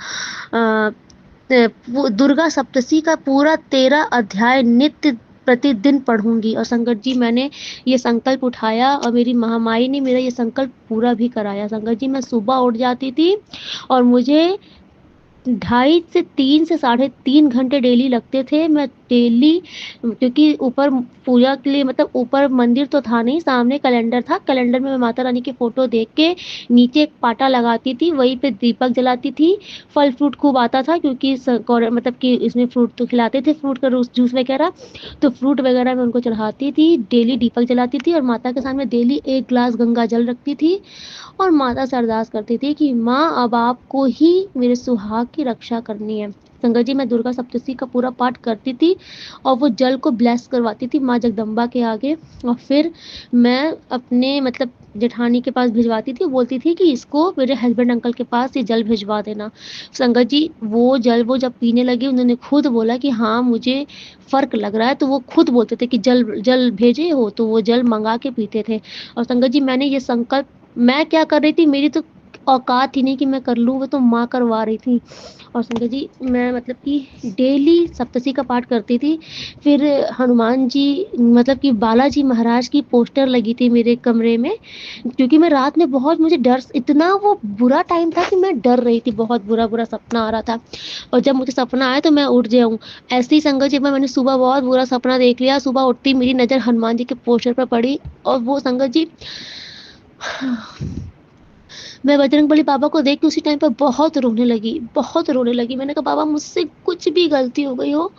वो दुर्गा सप्तशी का पूरा 13 अध्याय नित्य प्रतिदिन पढ़ूंगी। और संगत जी मैंने ये संकल्प उठाया और मेरी महामाई ने मेरा ये संकल्प पूरा भी कराया। संगत जी मैं सुबह उठ जाती थी और मुझे 2.5 से 3 घंटे डेली लगते थे। मैं डेली, क्योंकि ऊपर पूजा के लिए मतलब ऊपर मंदिर तो था नहीं, सामने कैलेंडर था, कैलेंडर में मैं माता रानी की फोटो देख के नीचे एक पाटा लगाती थी, वहीं पे दीपक जलाती थी। फल फ्रूट खूब आता था क्योंकि मतलब कि इसमें फ्रूट तो खिलाते थे, फ्रूट का जूस वगैरह, तो फ्रूट वगैरह मैं उनको चढ़ाती थी, डेली दीपक जलाती थी और माता के सामने डेली 1 ग्लास गंगा जल रखती थी और माता से अरदास करती थी कि माँ अब आपको ही मेरे सुहाग की रक्षा करनी है। संगत जी मैं दुर्गा सप्तशी का पूरा पाठ करती थी और वो जल को ब्लेस करवाती थी माँ जगदम्बा के आगे, और फिर मैं अपने मतलब जेठानी के पास भिजवाती थी, बोलती थी कि इसको मेरे हस्बैंड अंकल के पास ये जल भिजवा देना। संगत जी वो जल वो जब पीने लगे उन्होंने खुद बोला कि हाँ मुझे फर्क लग रहा है, तो वो खुद बोलते थे कि जल जल भेजे हो, तो वो जल मंगा के पीते थे। और संगत जी मैंने ये संकल्प, मैं क्या कर रही थी, मेरी तो औकात ही नहीं कि मैं कर लूँ, वो तो माँ करवा रही थी। और संगत जी मैं मतलब कि डेली सप्तशी का पाठ करती थी। फिर हनुमान जी मतलब कि बालाजी महाराज की पोस्टर लगी थी मेरे कमरे में, क्योंकि मैं रात में बहुत, मुझे डर, इतना वो बुरा टाइम था कि मैं डर रही थी, बहुत बुरा बुरा सपना आ रहा था। और जब मुझे सपना आया तो मैं उठ जाऊँ। ऐसे ही संगत जी मैंने सुबह बहुत बुरा सपना देख लिया, सुबह उठती मेरी नज़र हनुमान जी के पोस्टर पर पड़ी और वो संगत जी मैं बजरंगबली बाबा को देख के उसी टाइम पर बहुत रोने लगी, बहुत रोने लगी। मैंने कहा बाबा मुझसे कुछ भी गलती हो गई हो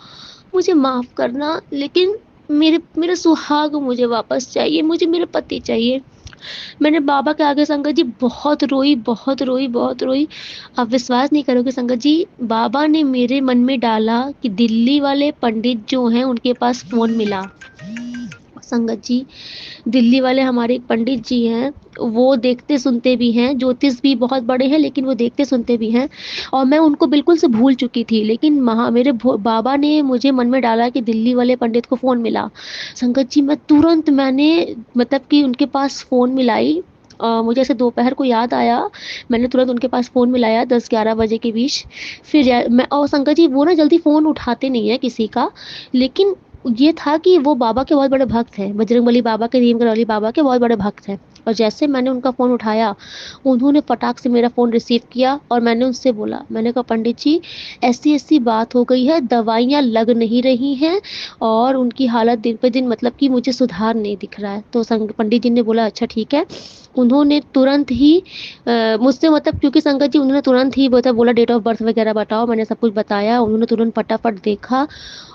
मुझे माफ़ करना, लेकिन मेरे मेरे सुहाग मुझे वापस चाहिए, मुझे मेरे पति चाहिए। मैंने बाबा के आगे संगत जी बहुत रोई, बहुत रोई, बहुत रोई। आप विश्वास नहीं करोगे संगत जी, बाबा ने मेरे मन में डाला कि दिल्ली वाले पंडित जो हैं उनके पास फ़ोन मिला। संगत जी दिल्ली वाले हमारे एक पंडित जी हैं, वो देखते सुनते भी हैं, ज्योतिष भी बहुत बड़े हैं, लेकिन वो देखते सुनते भी हैं। और मैं उनको बिल्कुल से भूल चुकी थी, लेकिन मेरे बाबा ने मुझे मन में डाला कि दिल्ली वाले पंडित को फ़ोन मिला। संगत जी मैं तुरंत मैंने मतलब कि उनके पास फ़ोन मिलाई। मुझे ऐसे दोपहर को याद आया, मैंने तुरंत उनके पास फ़ोन मिलाया 10-11 बजे के बीच। फिर मैं, और संगत जी वो ना जल्दी फ़ोन उठाते नहीं है किसी का, लेकिन ये था कि वो बाबा के बहुत बड़े भक्त हैं, बजरंगबली बाबा के, नीमकरोली बाबा के बहुत बड़े भक्त हैं। और जैसे मैंने उनका फ़ोन उठाया, उन्होंने फटाक से मेरा फ़ोन रिसीव किया और मैंने उनसे बोला, मैंने कहा पंडित जी ऐसी-ऐसी बात हो गई है, दवाइयाँ लग नहीं रही हैं और उनकी हालत दिन पे दिन मतलब कि मुझे सुधार नहीं दिख रहा है। तो पंडित जी ने बोला अच्छा ठीक है। उन्होंने तुरंत ही मुझसे मतलब, क्योंकि संगत जी उन्होंने तुरंत ही बोला डेट ऑफ बर्थ वगैरह बताओ, मैंने सब कुछ बताया, उन्होंने तुरंत फटाफट देखा।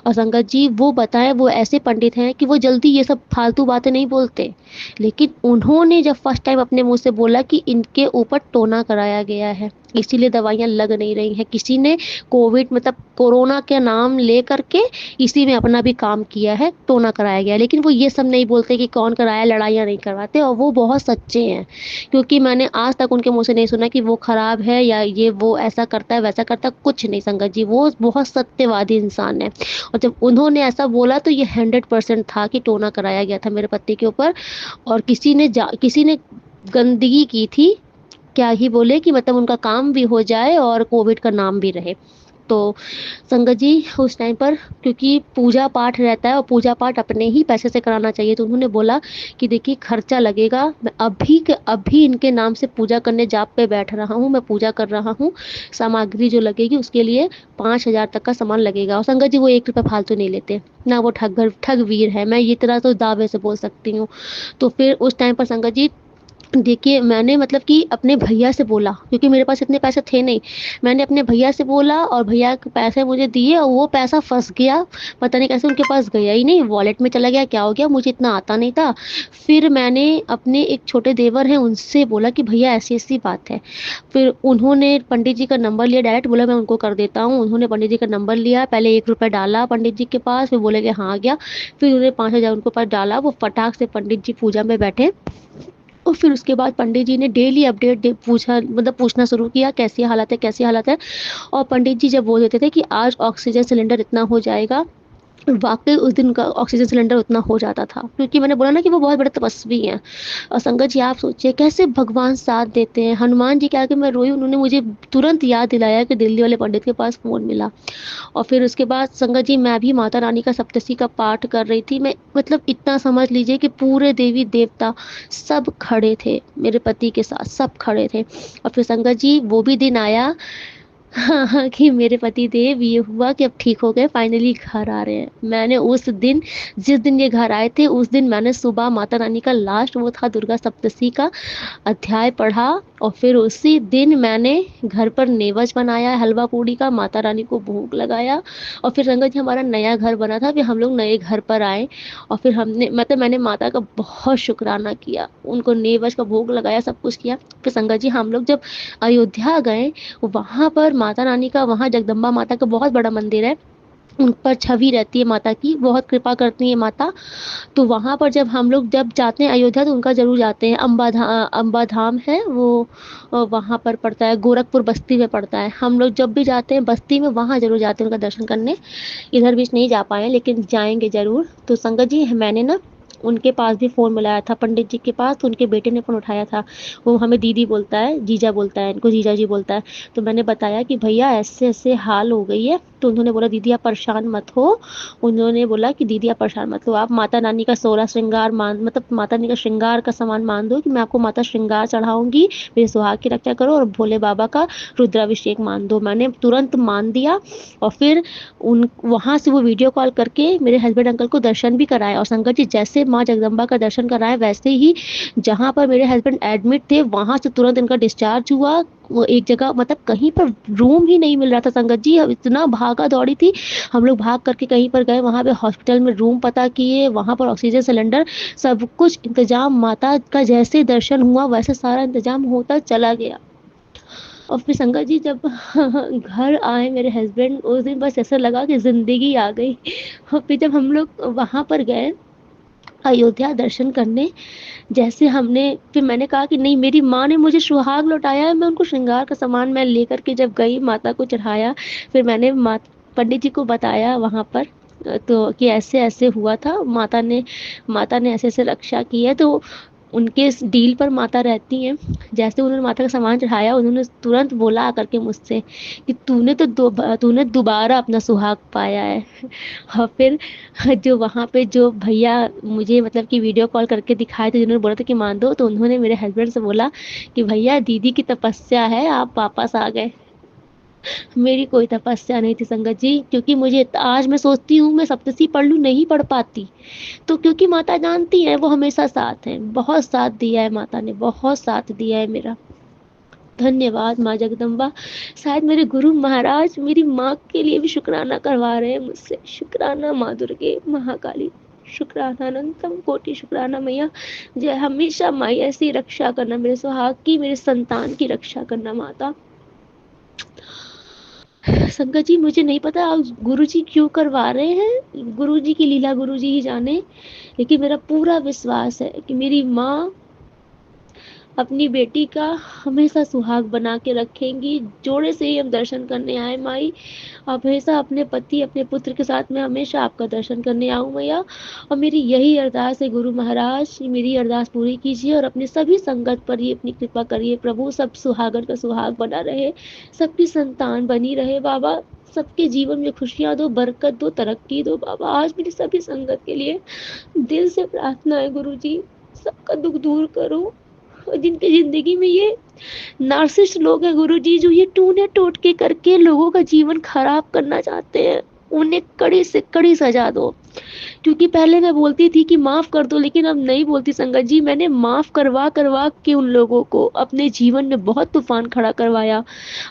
और संगत जी वो बताएं, वो ऐसे पंडित हैं कि वो जल्दी ये सब फालतू बातें नहीं बोलते, लेकिन उन्होंने जब फर्स्ट टाइम अपने मुंह से बोला कि इनके ऊपर टोना कराया गया है इसीलिए दवाइयाँ लग नहीं रही हैं, किसी ने कोविड मतलब कोरोना के नाम ले करके इसी में अपना भी काम किया है, टोना कराया गया है। लेकिन वो ये सब नहीं बोलते कि कौन कराया, लड़ाइयाँ नहीं करवाते, और वो बहुत सच्चे हैं, क्योंकि मैंने आज तक उनके मुंह से नहीं सुना कि वो खराब है या ये वो ऐसा करता है वैसा करता है, कुछ नहीं। संगत जी वो बहुत सत्यवादी इंसान है, और जब उन्होंने ऐसा बोला तो ये 100% था कि टोना कराया गया था मेरे पति के ऊपर, और किसी ने गंदगी की थी। क्या ही बोले कि मतलब उनका काम भी हो जाए और कोविड का नाम भी रहे। तो संगत जी उस टाइम पर, क्योंकि पूजा पाठ रहता है और पूजा पाठ अपने ही पैसे से कराना चाहिए, तो उन्होंने बोला कि देखिए खर्चा लगेगा, मैं अभी के अभी इनके नाम से पूजा करने जाप पे बैठ रहा हूँ, मैं पूजा कर रहा हूँ, सामग्री जो लगेगी उसके लिए 5,000 तक का सामान लगेगा। और संगत जी वो 1 रुपये फालतू नहीं लेते, ना वो ठग वीर है, मैं ये तरह तो दावे से बोल सकती हूँ। तो फिर उस टाइम पर संगत जी देखिए मैंने मतलब कि अपने भैया से बोला, क्योंकि मेरे पास इतने पैसे थे नहीं, मैंने अपने भैया से बोला और भैया के पैसे मुझे दिए और वो पैसा फंस गया, पता नहीं कैसे उनके पास गया ही नहीं, वॉलेट में चला गया, क्या हो गया मुझे इतना आता नहीं था। फिर मैंने अपने एक छोटे देवर हैं उनसे बोला कि भैया ऐसी ऐसी बात है। फिर उन्होंने पंडित जी का नंबर लिया, डायरेक्ट बोला मैं उनको कर देता हूँ। उन्होंने पंडित जी का नंबर लिया, पहले 1 रुपये डाला पंडित जी के पास, फिर बोले कि हाँ आ गया। फिर उन्हें 5,000 उनके पास डाला, वो फटाक से पंडित जी पूजा में बैठे। और फिर उसके बाद पंडित जी ने डेली अपडेट पूछा, मतलब पूछना शुरू किया कैसी हालत है, कैसी हालत है। और पंडित जी जब बोल देते थे कि आज ऑक्सीजन सिलेंडर इतना हो जाएगा, वाक़ई उस दिन का ऑक्सीजन सिलेंडर उतना हो जाता था, क्योंकि मैंने बोला ना कि वो बहुत बड़े तपस्वी हैं। और संगत जी आप सोचिए कैसे भगवान साथ देते हैं। हनुमान जी के आगे मैं रोई, उन्होंने मुझे तुरंत याद दिलाया कि दिल्ली वाले पंडित के पास फ़ोन मिला। और फिर उसके बाद संगत जी मैं भी माता रानी का सप्तशती का पाठ कर रही थी। मैं मतलब इतना समझ लीजिए कि पूरे देवी-देवता सब खड़े थे, मेरे पति के साथ सब खड़े थे। और फिर संगत जी वो भी दिन आया हाँ, हाँ, कि मेरे पतिदेव ये हुआ कि अब ठीक हो गए, फाइनली घर आ रहे हैं। मैंने उस दिन, जिस दिन ये घर आए थे, उस दिन मैंने सुबह माता रानी का लास्ट वो था दुर्गा सप्तशती का अध्याय पढ़ा। और फिर उसी दिन मैंने घर पर नेवज बनाया हलवा पूड़ी का, माता रानी को भोग लगाया। और फिर संगत जी हमारा नया घर बना था, फिर हम लोग नए घर पर आए। और फिर हमने मतलब मैंने माता का बहुत शुक्राना किया, उनको नेवज का भोग लगाया, सब कुछ किया। फिर संगत जी हम लोग जब अयोध्या गए, वहाँ पर माता रानी का, वहाँ जगदम्बा माता का बहुत बड़ा मंदिर है, उन पर छवि रहती है माता की, बहुत कृपा करती है माता। तो वहाँ पर जब हम लोग जब जाते हैं अयोध्या तो उनका ज़रूर जाते हैं। अम्बा धाम है वो, वहाँ पर पड़ता है, गोरखपुर बस्ती में पड़ता है। हम लोग जब भी जाते हैं बस्ती में, वहाँ ज़रूर जाते हैं उनका दर्शन करने। इधर बीच नहीं जा पाए लेकिन जाएंगे ज़रूर। तो संगत जी मैंने ना उनके पास भी फ़ोन मिलाया था, पंडित जी के पास, तो उनके बेटे ने फ़ोन उठाया था। वो हमें दीदी बोलता है, जीजा बोलता है, इनको जीजा जी बोलता है। तो मैंने बताया कि भैया ऐसे ऐसे हाल हो गई है। तो उन्होंने बोला दीदी आप परेशान मत हो। उन्होंने बोला कि दीदी आप परेशान मत हो, आप माता रानी का 16 श्रृंगार मान, मतलब माता रानी का श्रृंगार का सामान मान दो कि मैं आपको माता श्रृंगार चढ़ाऊंगी, मेरे सुहाग की रक्षा करो, और भोले बाबा का रुद्राभिषेक मान दो। मैंने तुरंत मान दिया। और फिर उन वहाँ से वो वीडियो कॉल करके मेरे हस्बैंड अंकल को दर्शन भी कराया। और संगत जी जैसे माँ जगदम्बा का दर्शन कराए, वैसे ही जहाँ पर मेरे हस्बैंड एडमिट थे वहाँ से तुरंत इनका डिस्चार्ज हुआ। वो एक जगह मतलब कहीं पर रूम ही नहीं मिल रहा था संगत जी, अब इतना भागा दौड़ी थी। हम लोग भाग करके कहीं पर गए, वहाँ पे हॉस्पिटल में रूम पता किए, वहाँ पर ऑक्सीजन सिलेंडर, सब कुछ इंतजाम, माता का जैसे दर्शन हुआ वैसे सारा इंतजाम होता चला गया। और फिर संगत जी जब घर आए मेरे हस्बैंड, उस दिन बस ऐसा लगा कि ज़िंदगी आ गई। और फिर जब हम लोग वहाँ पर गए अयोध्या दर्शन करने, जैसे हमने, फिर मैंने कहा कि नहीं, मेरी माँ ने मुझे सुहाग लौटाया है, मैं उनको श्रृंगार का सामान मैं लेकर के जब गई माता को चढ़ाया। फिर मैंने पंडित जी को बताया वहाँ पर, तो कि ऐसे ऐसे हुआ था, माता ने ऐसे ऐसे रक्षा की है। तो उनके इस डील पर माता रहती हैं। जैसे उन्होंने माता का सामान चढ़ाया, उन्होंने तुरंत बोला आकर के मुझसे कि तूने दोबारा अपना सुहाग पाया है। और फिर जो वहाँ पे जो भैया मुझे मतलब कि वीडियो कॉल करके दिखाए थे, जिन्होंने बोला था कि मान दो, तो उन्होंने मेरे हस्बैंड से बोला कि भैया दीदी की तपस्या है, आप वापस आ गए। मेरी कोई तपस्या नहीं थी संगत जी, क्योंकि मुझे आज मैं सोचती हूँ मैं सप्तशती पढ़ लूँ, नहीं पढ़ पाती। तो क्योंकि माता जानती है, वो हमेशा साथ हैं, बहुत साथ दिया है माता ने, बहुत साथ दिया है मेरा। धन्यवाद माँ जगदम्बा। शायद मेरे गुरु महाराज मेरी माँ के लिए भी शुक्राना करवा रहे हैं मुझसे। शुक्राना माँ दुर्गे महाकाली, शुक्राना अनंतम कोटि शुक्राना मैया। जय हमेशा माई ऐसी रक्षा करना, मेरे सुहाग की, मेरे संतान की रक्षा करना माता। संगत जी मुझे नहीं पता आप गुरुजी क्यों करवा रहे हैं, गुरुजी की लीला गुरुजी ही जाने। लेकिन मेरा पूरा विश्वास है कि मेरी माँ अपनी बेटी का हमेशा सुहाग बना के रखेंगी। जोड़े से ही हम दर्शन करने आए माई, हमेशा अपने पति अपने पुत्र के साथ मैं हमेशा आपका दर्शन करने आऊँ मैया। और मेरी यही अरदास है गुरु महाराज, मेरी अरदास पूरी कीजिए और अपनी सभी संगत पर ही अपनी कृपा करिए प्रभु। सब सुहागन का सुहाग बना रहे, सबकी संतान बनी रहे बाबा, सबके जीवन में खुशियाँ दो, बरकत दो, तरक्की दो बाबा। आज मेरी सभी संगत के लिए दिल से प्रार्थना है गुरु जी, सबका दुख दूर करो। और जिनकी ज़िंदगी में ये नार्सिसिस्ट लोग हैं गुरुजी, जो ये टूने टोटके करके लोगों का जीवन खराब करना चाहते हैं, उन्हें कड़ी से कड़ी सजा दो। क्योंकि पहले मैं बोलती थी कि माफ़ कर दो, लेकिन अब नहीं बोलती संगत जी। मैंने माफ़ करवा करवा के उन लोगों को अपने जीवन में बहुत तूफान खड़ा करवाया।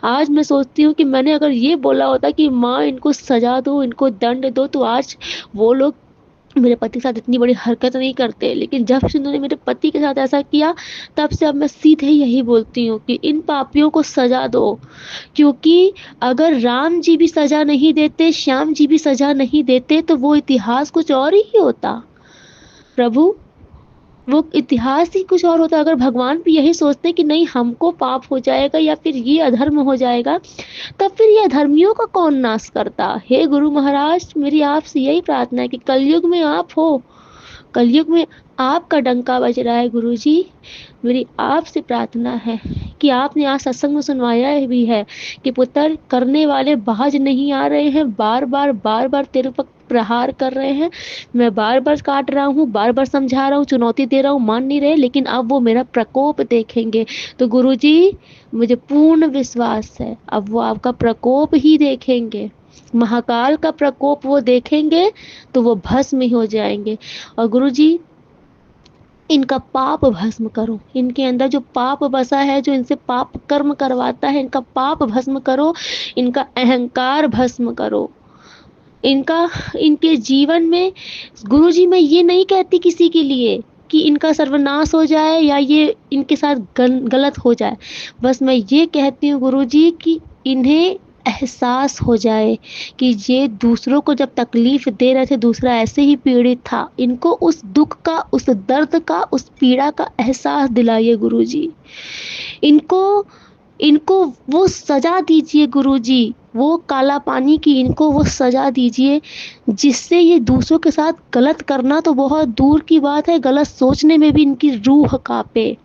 आज मैं सोचती हूँ कि मैंने अगर ये बोला होता कि माँ इनको सजा दो, इनको दंड दो, तो आज वो लोग मेरे पति के साथ इतनी बड़ी हरकत नहीं करते। लेकिन जब से उन्होंने मेरे पति के साथ ऐसा किया, तब से अब मैं सीधे यही बोलती हूँ कि इन पापियों को सजा दो। क्योंकि अगर राम जी भी सजा नहीं देते, श्याम जी भी सजा नहीं देते, तो वो इतिहास कुछ और ही होता। प्रभु वो इतिहास ही कुछ और होता। अगर भगवान भी यही सोचते कि नहीं हमको पाप हो जाएगा या फिर ये अधर्म हो जाएगा, तब फिर ये अधर्मियों का कौन नाश करता। हे गुरु महाराज, मेरी आपसे यही प्रार्थना है कि कलयुग में आप हो, कलयुग में आपका डंका बज रहा है गुरुजी। मेरी आपसे प्रार्थना है कि आपने आज सत्संग में सुनवाया भी है कि पुत्र, करने वाले बाज नहीं आ रहे हैं, बार बार तेरे पर प्रहार कर रहे हैं। मैं बार बार काट रहा हूँ, बार बार समझा रहा हूँ, चुनौती दे रहा हूँ, मान नहीं रहे, लेकिन अब वो मेरा प्रकोप देखेंगे। तो गुरुजी, मुझे पूर्ण विश्वास है अब वो आपका प्रकोप ही देखेंगे, महाकाल का प्रकोप वो देखेंगे तो वो भस्म ही हो जाएंगे। और गुरुजी, इनका पाप भस्म करो, इनके अंदर जो पाप बसा है, जो इनसे पाप कर्म करवाता है, इनका पाप भस्म करो, इनका अहंकार भस्म करो, इनका, इनके जीवन में। गुरुजी, मैं ये नहीं कहती किसी के लिए कि इनका सर्वनाश हो जाए या ये इनके साथ गलत हो जाए, बस मैं ये कहती हूँ गुरुजी कि इन्हें एहसास हो जाए कि ये दूसरों को जब तकलीफ दे रहे थे, दूसरा ऐसे ही पीड़ित था, इनको उस दुख का, उस दर्द का, उस पीड़ा का एहसास दिलाइए गुरुजी। इनको इनको वो सजा दीजिए गुरुजी, वो काला पानी की इनको वो सजा दीजिए, जिससे ये दूसरों के साथ गलत करना तो बहुत दूर की बात है, गलत सोचने में भी इनकी रूह कांपे।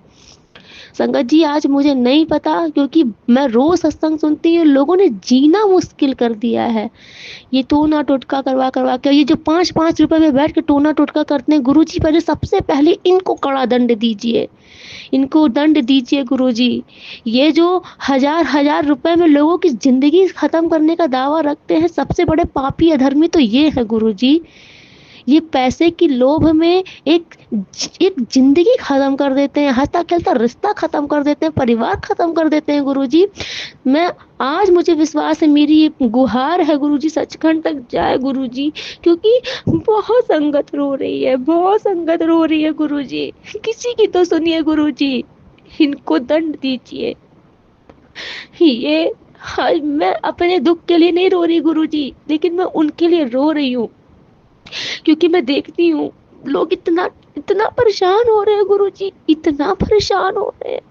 संगत जी, आज मुझे नहीं पता, क्योंकि मैं रोज सत्संग सुनती हूँ, लोगों ने जीना मुश्किल कर दिया है। ये टोना टोटका करवा करवा के, ये जो 5-5 रुपए में बैठ के टोना टोटका करते हैं, गुरुजी पहले सबसे पहले इनको कड़ा दंड दीजिए, इनको दंड दीजिए गुरुजी। ये जो हजार हजार रुपए में लोगों की जिंदगी खत्म करने का दावा रखते हैं, सबसे बड़े पापी अधर्मी तो ये है गुरुजी। ये पैसे की लोभ में एक एक जिंदगी खत्म कर देते हैं, हंसता खेलता रिश्ता खत्म कर देते हैं, परिवार खत्म कर देते हैं गुरुजी। मैं, आज मुझे विश्वास है, मेरी ये गुहार है गुरुजी, सचखंड तक जाए गुरुजी, क्योंकि बहुत संगत रो रही है, बहुत संगत रो रही है गुरुजी। किसी की तो सुनिए गुरुजी, इनको दंड दीजिए। ये, हाँ, मैं अपने दुख के लिए नहीं रो रही गुरुजी, लेकिन मैं उनके लिए रो रही हूँ, क्योंकि मैं देखती हूँ लोग इतना इतना परेशान हो रहे हैं गुरुजी, इतना परेशान हो रहे हैं,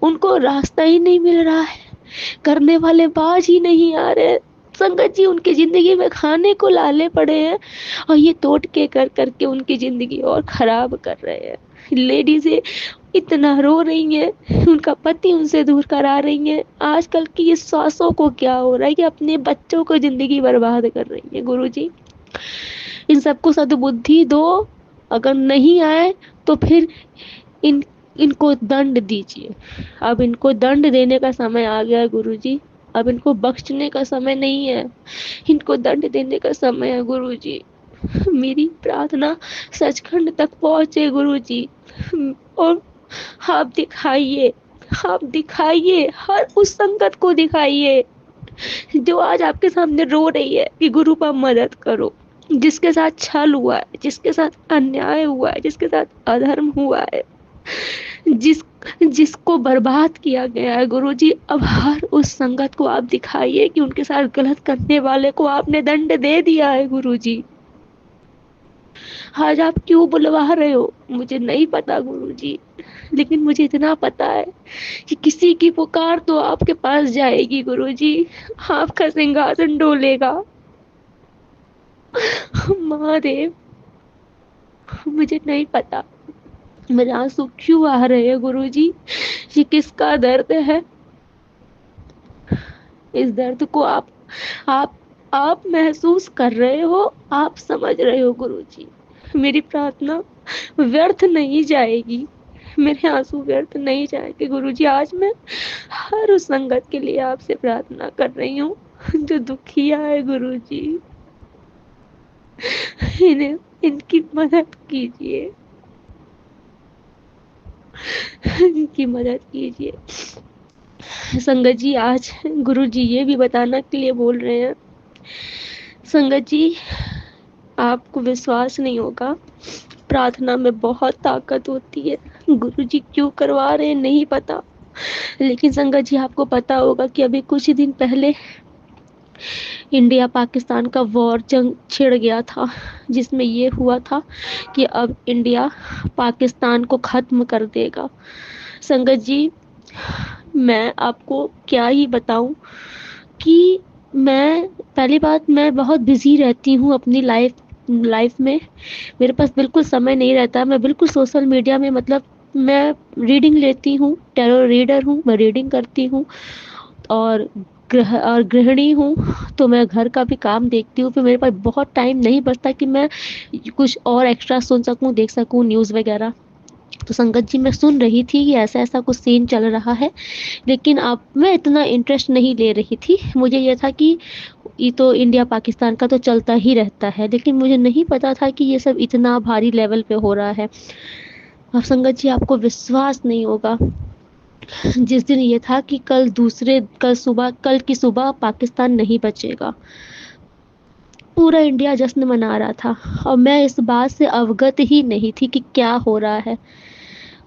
उनको रास्ता ही नहीं मिल रहा है, करने वाले बाज ही नहीं आ रहे। संगत जी, उनकी जिंदगी में खाने को लाले पड़े हैं और ये तोड़ के कर करके उनकी जिंदगी और खराब कर रहे हैं। लेडीजें इतना रो रही हैं, उनका पति उनसे दूर करा रही हैं। आजकल की ये सासों को क्या हो रहा है कि अपने बच्चों को जिंदगी बर्बाद कर रही है गुरुजी। इन सबको सद्बुद्धि दो, अगर नहीं आए तो फिर इन इनको दंड दीजिए। अब इनको दंड देने का समय आ गया है गुरुजी, अब इनको बख्शने का समय नहीं है, इनको दंड देने का समय है गुरुजी। मेरी प्रार्थना सचखंड तक पहुंचे गुरुजी, और आप दिखाइए, आप दिखाइए, हर उस संगत को दिखाइए जो आज आपके सामने रो रही है कि गुरु पर मदद करो, जिसके साथ छल हुआ है, जिसके साथ अन्याय हुआ है, जिसके साथ अधर्म हुआ है, जिसको बर्बाद किया गया है गुरुजी। अब हर उस संगत को आप दिखाइए कि उनके साथ गलत करने वाले को आपने दंड दे दिया है गुरुजी। आज आप क्यों बुलवा रहे हो मुझे नहीं पता गुरुजी, लेकिन मुझे इतना पता है कि किसी की पुकार तो आपके पास जाएगी गुरुजी, आपका सिंहासन डोलेगा। महादेव, मुझे नहीं पता मेरे आंसू क्यों आ रहे हैं गुरुजी, ये किसका दर्द है। इस दर्द को आप आप महसूस कर रहे हो, आप समझ रहे हो गुरुजी। मेरी प्रार्थना व्यर्थ नहीं जाएगी, मेरे आंसू व्यर्थ नहीं जाएंगे गुरुजी। आज मैं हर उस संगत के लिए आपसे प्रार्थना कर रही हूँ जो दुखिया है गुरुजी, इन्हें, इनकी मदद कीजिए, इनकी मदद कीजिए। संगत जी, आज गुरु जी ये भी बताना के लिए बोल रहे हैं, संगत जी आपको विश्वास नहीं होगा, प्रार्थना में बहुत ताकत होती है। गुरु जी क्यों करवा रहे हैं नहीं पता, लेकिन संगत जी आपको पता होगा कि अभी कुछ दिन पहले इंडिया पाकिस्तान का वॉर जंग छिड़ गया था, जिसमें ये हुआ था कि अब इंडिया पाकिस्तान को ख़त्म कर देगा। संगत जी, मैं आपको क्या ही बताऊं कि मैं, पहली बात, मैं बहुत बिजी रहती हूँ अपनी लाइफ में। मेरे पास बिल्कुल समय नहीं रहता। मैं बिल्कुल सोशल मीडिया में, मतलब मैं रीडिंग लेती हूँ, टैरो रीडर हूँ, मैं रीडिंग करती हूँ। और गृहिणी हूँ, तो मैं घर का भी काम देखती हूँ। फिर मेरे पास बहुत टाइम नहीं बचता कि मैं कुछ और एक्स्ट्रा सुन सकूँ, देख सकूँ, न्यूज़ वगैरह। तो संगत जी, मैं सुन रही थी कि ऐसा ऐसा कुछ सीन चल रहा है, लेकिन अब मैं इतना इंटरेस्ट नहीं ले रही थी। मुझे ये था कि ये तो इंडिया पाकिस्तान का तो चलता ही रहता है, लेकिन मुझे नहीं पता था कि ये सब इतना भारी लेवल पे हो रहा है। अब संगत जी, आपको विश्वास नहीं होगा, जिस दिन ये था कि कल की सुबह पाकिस्तान नहीं बचेगा, पूरा इंडिया जश्न मना रहा था, और मैं इस बात से अवगत ही नहीं थी कि क्या हो रहा है।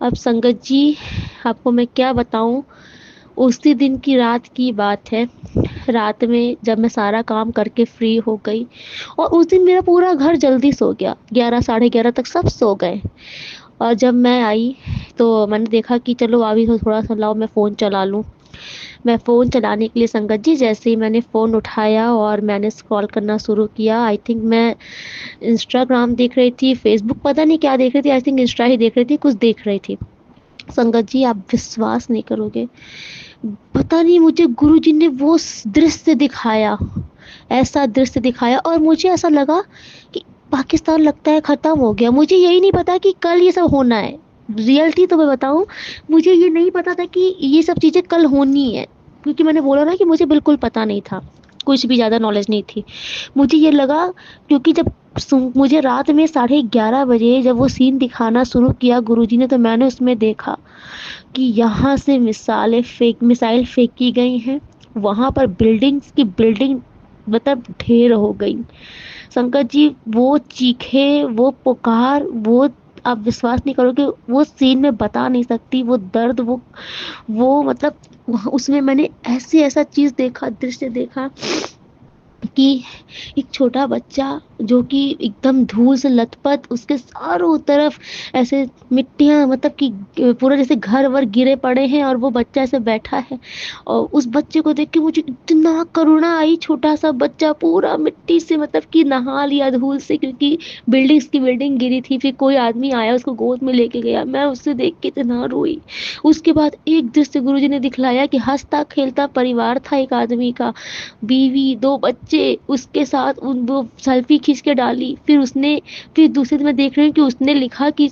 अब संगत जी, आपको मैं क्या बताऊं, उसी दिन की रात की बात है। रात में जब मैं सारा काम करके फ्री हो गई, और उस दिन मेरा पूरा घर जल्दी सो गया, 11 साढ़े 11 तक सब सो गए। और जब मैं आई तो मैंने देखा कि चलो अभी तो थोड़ा सा लाओ मैं फ़ोन चला लूँ। मैं फ़ोन चलाने के लिए, संगत जी, जैसे ही मैंने फ़ोन उठाया और मैंने स्क्रॉल करना शुरू किया, आई थिंक मैं इंस्टाग्राम देख रही थी, फेसबुक पता नहीं क्या देख रही थी, आई थिंक इंस्टा ही देख रही थी, कुछ देख रही थी। संगत जी, आप विश्वास नहीं करोगे, पता नहीं मुझे गुरुजी ने वो दृश्य दिखाया, ऐसा दृश्य दिखाया, और मुझे ऐसा लगा कि पाकिस्तान लगता है ख़त्म हो गया। मुझे यही नहीं पता कि कल ये सब होना है। रियलिटी तो मैं बताऊं, मुझे ये नहीं पता था कि ये सब चीज़ें कल होनी है, क्योंकि मैंने बोला ना कि मुझे बिल्कुल पता नहीं था, कुछ भी ज़्यादा नॉलेज नहीं थी। मुझे ये लगा, क्योंकि जब मुझे रात में 11:30 बजे जब वो सीन दिखाना शुरू किया गुरुजी ने, तो मैंने उसमें देखा कि यहाँ से मिसाइल फेंकी गई हैं, वहाँ पर बिल्डिंग्स की बिल्डिंग, मतलब ढेर हो गई। संकट जी, वो चीखे, वो पुकार, वो, आप विश्वास नहीं करोगे, वो सीन मैं बता नहीं सकती, वो दर्द, वो मतलब उसमें मैंने ऐसे ऐसा चीज़ देखा, दृश्य देखा कि एक छोटा बच्चा जो कि एकदम धूल से लथपथ, उसके चारों तरफ ऐसे मिट्टियां, मतलब कि पूरा जैसे घर वर गिरे पड़े हैं, और वो बच्चा ऐसे बैठा है। और उस बच्चे को देख के मुझे इतना करुणा आई। छोटा सा बच्चा पूरा मिट्टी से, मतलब कि नहा लिया धूल से, क्योंकि बिल्डिंग गिरी थी। फिर कोई आदमी आया, उसको गोद में लेके गया, मैं उससे देख के इतना रोई। उसके बाद एक दृश्य गुरुजी ने दिखलाया कि हंसता खेलता परिवार था एक आदमी का, बीवी, दो बच्चे, उसके साथ उन वो सेल्फी खींच के डाली। फिर दूसरे दिन मैं देख रही हूँ कि उसने लिखा कि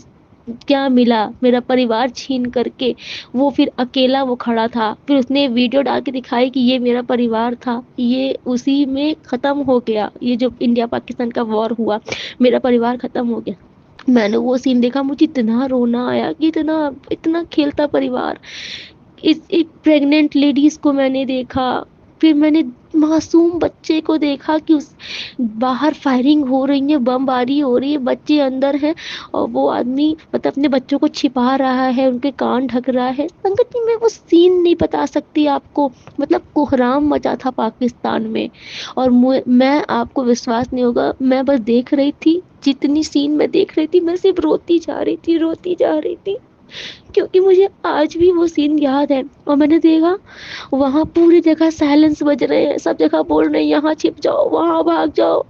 क्या मिला मेरा परिवार छीन करके। वो फिर अकेला वो खड़ा था, फिर उसने वीडियो डाल के दिखाई कि ये मेरा परिवार था, ये उसी में ख़त्म हो गया, ये जो इंडिया पाकिस्तान का वॉर हुआ, मेरा परिवार ख़त्म हो गया। मैंने वो सीन देखा, मुझे इतना रोना आया कि इतना इतना खेलता परिवार। इस एक प्रेग्नेंट लेडीज को मैंने देखा, फिर मैंने मासूम बच्चे को देखा कि उस बाहर फायरिंग हो रही है, बमबारी हो रही है, बच्चे अंदर हैं, और वो आदमी मतलब अपने बच्चों को छिपा रहा है, उनके कान ढक रहा है। संगत जी, मैं वो सीन नहीं बता सकती आपको, मतलब कोहराम मचा था पाकिस्तान में। और मैं, आपको विश्वास नहीं होगा, मैं बस देख रही थी, जितनी सीन मैं देख रही थी, मैं सिर्फ रोती जा रही थी, रोती जा रही थी, क्योंकि मुझे आज भी वो सीन याद है। और मैंने देखा वहाँ पूरी जगह साइलेंस बज रहे हैं, सब जगह बोल रहे हैं यहाँ छिप जाओ, वहाँ भाग जाओ,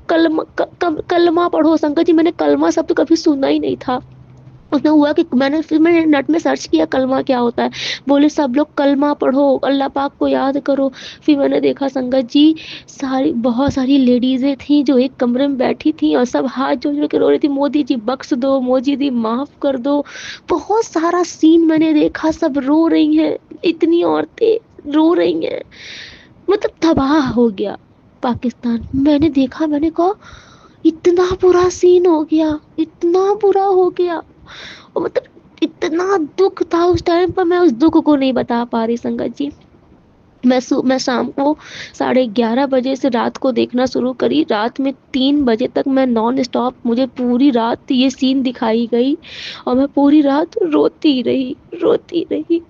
कलमा पढ़ो। संकट जी, मैंने कलमा शब्द कभी सुना ही नहीं था। उसमें हुआ कि मैंने नेट में सर्च किया कलमा क्या होता है, बोले सब लोग कलमा पढ़ो, अल्लाह पाक को याद करो। फिर मैंने देखा संगत जी, बहुत सारी लेडीज़ें थी जो एक कमरे में बैठी थी, और सब हाथ जोड़ जोड़ के रो रही थी, मोदी जी बख्श दो, मोदी जी माफ़ कर दो। बहुत सारा सीन मैंने देखा, सब रो रही हैं, इतनी औरतें रो रही हैं, मतलब तबाह हो गया पाकिस्तान। मैंने देखा, मैंने कहा इतना बुरा सीन हो गया, इतना बुरा हो गया, और मतलब इतना दुख था उस टाइम पर, मैं उस दुख को नहीं बता पा रही संगत जी। मैं शाम को 11:30 बजे से रात को देखना शुरू करी, रात में 3 बजे तक मैं नॉन स्टॉप, मुझे पूरी रात ये सीन दिखाई गई, और मैं पूरी रात रोती रही, रोती रही।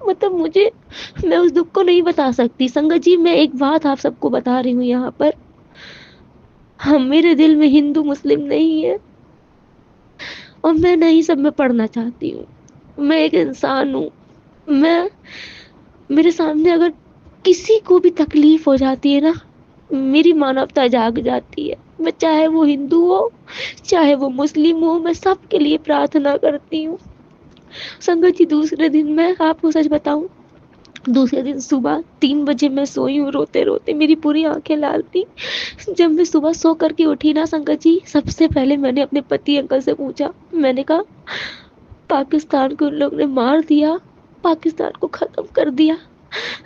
मतलब मुझे, मैं उस दुख को नहीं बता सकती। संगत जी, मैं एक बात आप सबको बता रही हूँ यहाँ पर, हम, मेरे दिल में हिंदू मुस्लिम नहीं है, और मैं नहीं सब में पढ़ना चाहती हूँ। मैं एक इंसान हूँ। मैं, मेरे सामने अगर किसी को भी तकलीफ हो जाती है ना, मेरी मानवता जाग जाती है। मैं, चाहे वो हिंदू हो, चाहे वो मुस्लिम हो, मैं सबके लिए प्रार्थना करती हूँ। संगत जी, दूसरे दिन, मैं आपको सच बताऊं, दूसरे दिन सुबह 3 बजे मैं सोई हूँ रोते रोते, मेरी पूरी आंखें लाल थी। जब मैं सुबह सो करके उठी ना संगत जी, सबसे पहले मैंने अपने पति अंकल से पूछा। मैंने कहा, पाकिस्तान को उन लोग ने मार दिया, पाकिस्तान को खत्म कर दिया।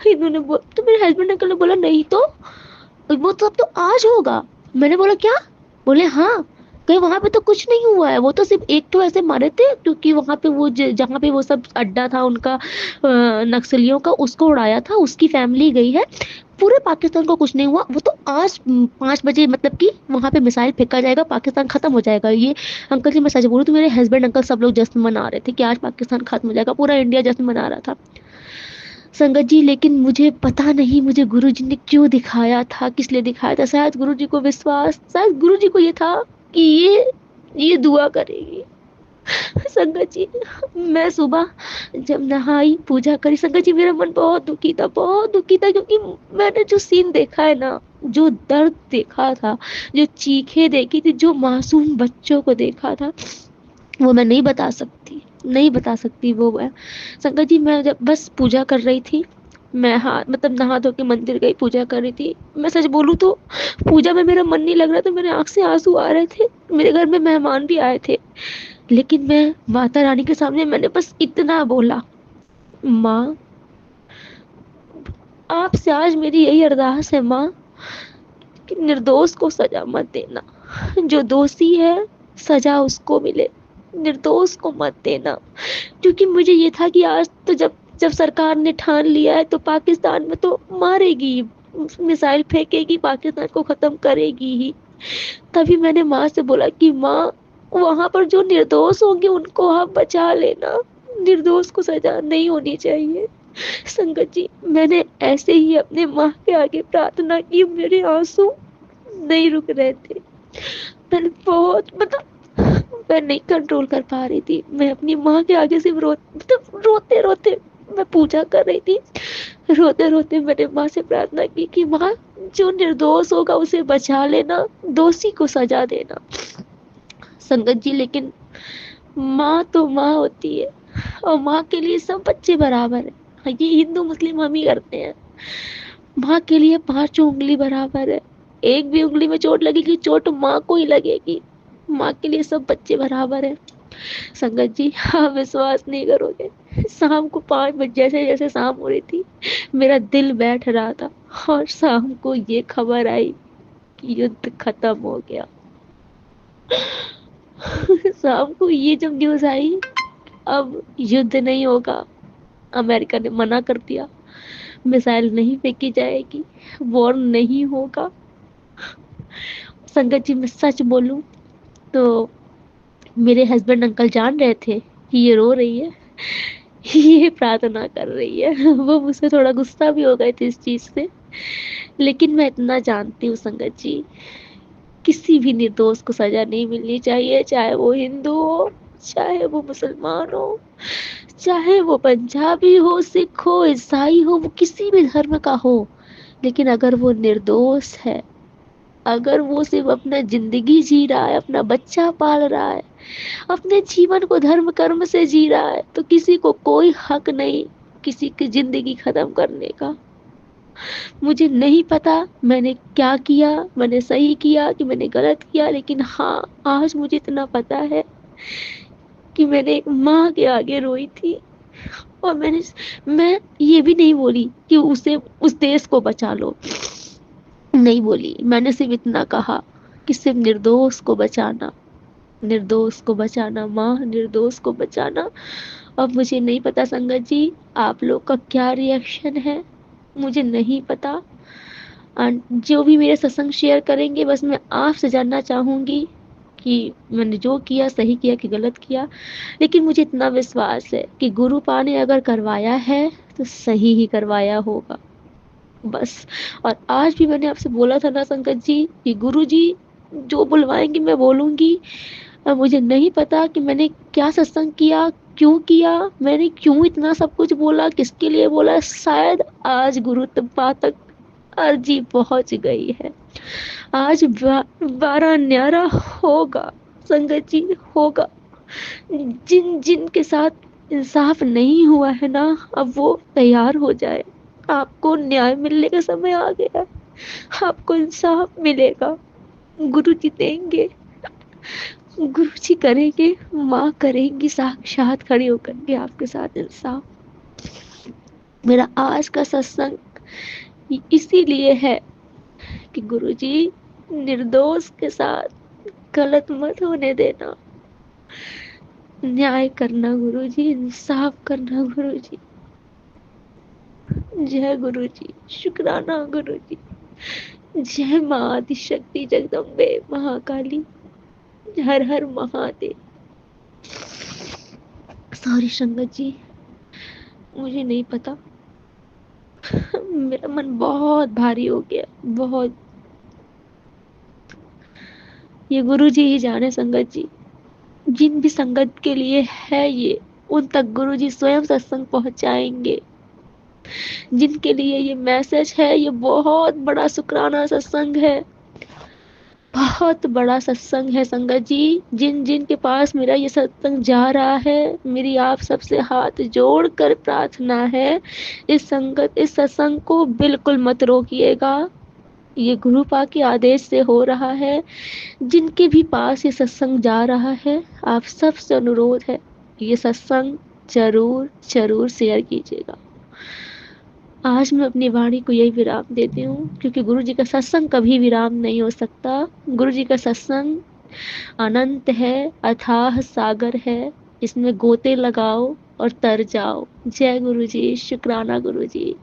इन्होंने तो मेरे हस्बैंड अंकल ने बोला, नहीं तो वो तो अब तो आज होगा। मैंने बोला, क्या? बोले, हाँ, कहीं वहां पे तो कुछ नहीं हुआ है, वो तो सिर्फ एक तो ऐसे मारे थे, क्योंकि वहां पे वो जहाँ पे वो सब अड्डा था उनका, नक्सलियों का, उसको उड़ाया था, उसकी फैमिली गई है। पूरे पाकिस्तान को कुछ नहीं हुआ, वो तो आज 5 बजे, मतलब कि वहां पे मिसाइल फेंका जाएगा, पाकिस्तान खत्म हो जाएगा। ये अंकल जी, मैं सच बोलूं तो मेरे हस्बैंड अंकल सब लोग जश्न मना रहे थे कि आज पाकिस्तान खत्म हो जाएगा, पूरा इंडिया जश्न मना रहा था। संगत जी, लेकिन मुझे पता नहीं मुझे गुरुजी ने क्यों दिखाया था, किस लिए दिखाया था। शायद गुरुजी को विश्वास, शायद गुरुजी को ये था कि ये दुआ करेगी। संगत जी, मैं सुबह जब नहाई, पूजा करी, संगत जी, मेरा मन बहुत दुखी था, बहुत दुखी था, क्योंकि मैंने जो सीन देखा है ना, जो दर्द देखा था, जो चीखें देखी थी, जो मासूम बच्चों को देखा था, वो मैं नहीं बता सकती, नहीं बता सकती वो मैं। संगत जी, मैं जब बस पूजा कर रही थी, मैं, हाँ, मतलब नहा धो के मंदिर गई, पूजा कर रही थी। मैं सच बोलूँ तो पूजा में मेरा मन नहीं लग रहा था, मेरे आंख से आंसू आ रहे थे। मेरे घर में मेहमान भी आए थे, लेकिन मैं माता रानी के सामने मैंने बस इतना बोला, माँ, आपसे आज मेरी यही अरदास है माँ, कि निर्दोष को सजा मत देना, जो दोषी है सजा उसको मिले, निर्दोष को मत देना। क्योंकि मुझे ये था कि आज तो जब जब सरकार ने ठान लिया है तो पाकिस्तान में तो मारेगी, मिसाइल फेंकेगी, पाकिस्तान को खत्म करेगी ही। तभी मैंने माँ से बोला कि माँ, वहां पर जो निर्दोष होंगे उनको आप बचा लेना, निर्दोष को सजा नहीं होनी चाहिए। संगत जी, मैंने ऐसे ही अपने माँ के आगे प्रार्थना की, मेरे आंसू नहीं रुक रहे थे। मैंने बहुत, मतलब मैं नहीं कंट्रोल कर पा रही थी, मैं अपनी माँ के आगे सिर्फ मतलब रोते रोते मैं पूजा कर रही थी। रोते रोते मैंने माँ से प्रार्थना की कि माँ, जो निर्दोष होगा उसे बचा लेना, दोषी को सजा देना। संगत जी, लेकिन माँ तो माँ होती है, और माँ के लिए सब बच्चे बराबर है। हाँ, ये हिंदू मुस्लिम हम ही करते हैं। माँ के लिए 5 उंगली बराबर है, एक भी उंगली में चोट लगेगी, चोट माँ को ही लगेगी। माँ के लिए सब बच्चे बराबर है। संगत जी, आप विश्वास नहीं करोगे, शाम को 5 बजे, जैसे जैसे शाम हो रही थी, मेरा दिल बैठ रहा था, और शाम को ये खबर आई कि युद्ध खत्म हो गया। शाम को ये जब न्यूज आई, अब युद्ध नहीं होगा, अमेरिका ने मना कर दिया, मिसाइल नहीं फेंकी जाएगी, वॉर नहीं होगा। संगत जी, मैं सच बोलूं तो मेरे हस्बैंड अंकल जान रहे थे कि ये रो रही है, ये प्रार्थना कर रही है। वो मुझसे थोड़ा गुस्सा भी हो गए थे इस चीज से, लेकिन मैं इतना जानती हूँ संगत जी, किसी भी निर्दोष को सजा नहीं मिलनी चाहिए, चाहे वो हिंदू हो, चाहे वो मुसलमान हो, चाहे वो पंजाबी हो, सिख हो, ईसाई हो, वो किसी भी धर्म का हो। लेकिन अगर वो निर्दोष है, अगर वो सिर्फ अपना जिंदगी जी रहा है, अपना बच्चा पाल रहा है, अपने जीवन को धर्म कर्म से जी रहा है, तो किसी को कोई हक नहीं किसी की जिंदगी खत्म करने का। मुझे नहीं पता मैंने क्या किया, मैंने सही किया कि मैंने गलत किया, लेकिन हाँ, आज मुझे इतना पता है कि मैंने एक माँ के आगे रोई थी, और मैं ये भी नहीं बोली कि उसे, उस देश को बचा लो, नहीं बोली। मैंने सिर्फ इतना कहा कि सिर्फ निर्दोष को बचाना, निर्दोष को बचाना माँ, निर्दोष को बचाना। अब मुझे नहीं पता संगत जी, आप लोग का क्या रिएक्शन है, मुझे नहीं पता। जो भी मेरे सत्संग शेयर करेंगे, बस मैं आपसे जानना चाहूंगी कि मैंने जो किया सही किया कि गलत किया, लेकिन मुझे इतना विश्वास है कि गुरुपा ने अगर करवाया है तो सही ही करवाया होगा, बस। और आज भी मैंने आपसे बोला था ना संगत जी कि गुरुजी जो बुलवाएंगे मैं बोलूँगी। मुझे नहीं पता कि मैंने क्या सत्संग किया, क्यों किया, मैंने क्यों इतना सब कुछ बोला, किसके लिए बोला, शायद आज गुरुपा तक अर्जी पहुँच गई है। आज 12 न्यारा होगा संगत जी, होगा। जिन जिन के साथ इंसाफ नहीं हुआ है ना, अब वो तैयार हो जाए। आपको न्याय मिलने का समय आ गया है, आपको इंसाफ मिलेगा, गुरु जी देंगे, गुरु जी करेंगे, माँ करेंगी साक्षात खड़ी होकर के आपके साथ इंसाफ। मेरा आज का सत्संग इसीलिए है कि गुरु जी निर्दोष के साथ गलत मत होने देना, न्याय करना गुरु जी, इंसाफ करना गुरु जी। जय गुरु जी, शुक्राना गुरु जी। जय माँ आदिशक्ति जगदम्बे महाकाली, हर हर महादेव। सॉरी संगत जी, मुझे नहीं पता, मेरा मन बहुत भारी हो गया, बहुत। ये गुरु जी ही जाने संगत जी, जिन भी संगत के लिए है ये, उन तक गुरु जी स्वयं सत्संग पहुंचाएंगे। जिनके लिए ये मैसेज है, ये बहुत बड़ा शुक्राना सत्संग है, बहुत बड़ा सत्संग है संगत जी। जिन जिन के पास मेरा ये सत्संग जा रहा है, मेरी आप सबसे हाथ जोड़कर प्रार्थना है, इस सत्संग को बिल्कुल मत रोकिएगा। ये गुरुपा के आदेश से हो रहा है। जिनके भी पास ये सत्संग जा रहा है, आप सबसे अनुरोध है, ये सत्संग जरूर जरूर शेयर कीजिएगा। आज मैं अपनी वाणी को यही विराम देती हूँ, क्योंकि गुरु जी का सत्संग कभी विराम नहीं हो सकता। गुरु जी का सत्संग अनंत है, अथाह सागर है, इसमें गोते लगाओ और तर जाओ। जय गुरु जी, शुक्राना गुरु जी।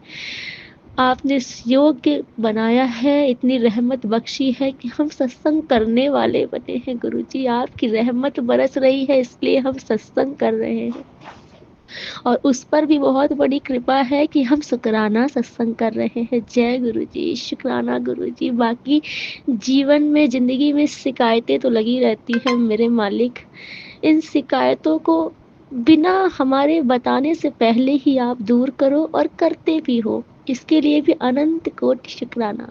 आपने इस योग्य बनाया है, इतनी रहमत बख्शी है कि हम सत्संग करने वाले बने हैं। गुरु जी आपकी रहमत बरस रही है, इसलिए हम सत्संग कर रहे हैं, और उस पर भी बहुत बड़ी कृपा है कि हम शुक्राना सत्संग कर रहे हैं। जय गुरु जी, शुक्राना गुरु जी। बाकी जीवन में, जिंदगी में शिकायतें तो लगी रहती हैं मेरे मालिक, इन शिकायतों को बिना हमारे बताने से पहले ही आप दूर करो, और करते भी हो, इसके लिए भी अनंत कोटि शुक्राना।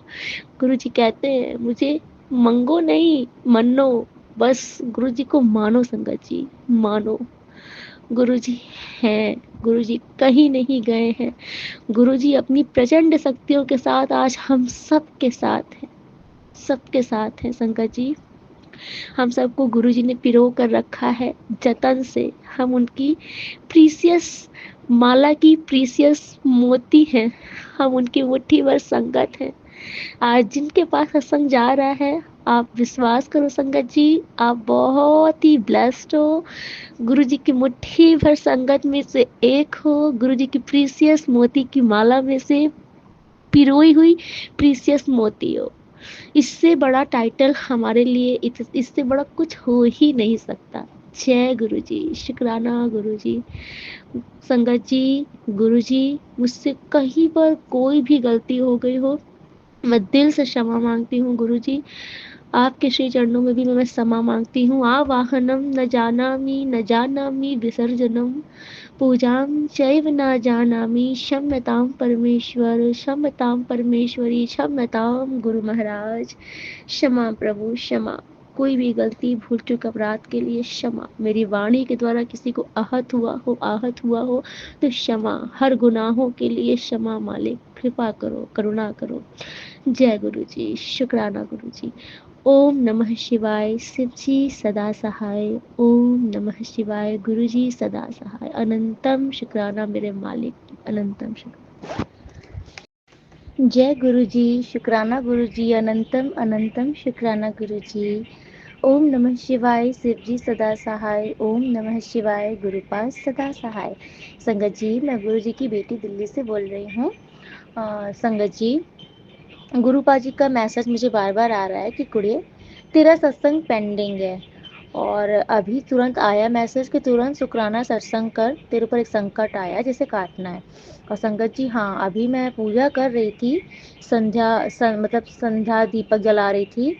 गुरु जी कहते हैं मुझे मंगो नहीं मनो, बस गुरु जी को मानो संगत जी, मानो। गुरु जी हैं, गुरु जी कहीं नहीं गए हैं। गुरु जी अपनी प्रचंड शक्तियों के साथ आज हम सबके साथ हैं, सबके साथ हैं संगत जी। हम सबको गुरु जी ने पिरो कर रखा है जतन से। हम उनकी प्रीसियस माला की प्रीसियस मोती हैं, हम उनकी मुट्ठी भर संगत हैं। आज जिनके पास सत्संग जा रहा है, आप विश्वास करो संगत जी, आप बहुत ही ब्लेस्ड हो। गुरु जी की मुट्ठी भर संगत में से एक हो, गुरु जी की प्रीसियस मोती की माला में से पिरोई हुई प्रीसियस मोती हो। इससे बड़ा टाइटल हमारे लिए, इससे बड़ा कुछ हो ही नहीं सकता। जय गुरु जी, शुक्राना गुरु जी। संगत जी, गुरु जी, मुझसे कहीं पर कोई भी गलती हो गई हो, मैं दिल से क्षमा मांगती हूँ गुरु जी। आपके श्री चरणों में भी मैं क्षमा मांगती हूँ। आवाहनम न जानामि न जानामि विसर्जनम पूजाम चैव न जानामि, क्षम्यताम परमेश्वर, क्षम्यताम परमेश्वरी, क्षम्यताम गुरु महाराज। क्षमा प्रभु, क्षमा। कोई भी गलती, भूल चूक, अपराध के लिए क्षमा। मेरी वाणी के द्वारा किसी को आहत हुआ हो तो क्षमा। हर गुनाहों के लिए क्षमा मालिक, कृपा करो, करुणा करो। जय गुरु जी, शुक्राना गुरु जी। ओम नमः शिवाय, शिव जी सदा सहाय। ओम नमः शिवाय, गुरु जी सदा सहाय। अनंतम शुक्राना मेरे मालिक, अनंतम शुक्राना। जय गुरु जी, शुक्राना गुरु जी, अनंतम अनंतम शुक्राना गुरु जी। ओम नमः शिवाय, शिव जी सदा सहाय। ओम नमः शिवाय, गुरुपाद सदा सहाय। संगत जी, मैं गुरु जी की बेटी दिल्ली से बोल रही हूँ। संगत जी, गुरुपा जी का मैसेज मुझे बार बार आ रहा है कि कुड़िए तेरा सत्संग पेंडिंग है, और अभी तुरंत आया मैसेज कि तुरंत शुक्राना सत्संग कर, तेरे ऊपर एक संकट आया है जिसे काटना है। और संगत जी हाँ, अभी मैं पूजा कर रही थी, मतलब संध्या दीपक जला रही थी,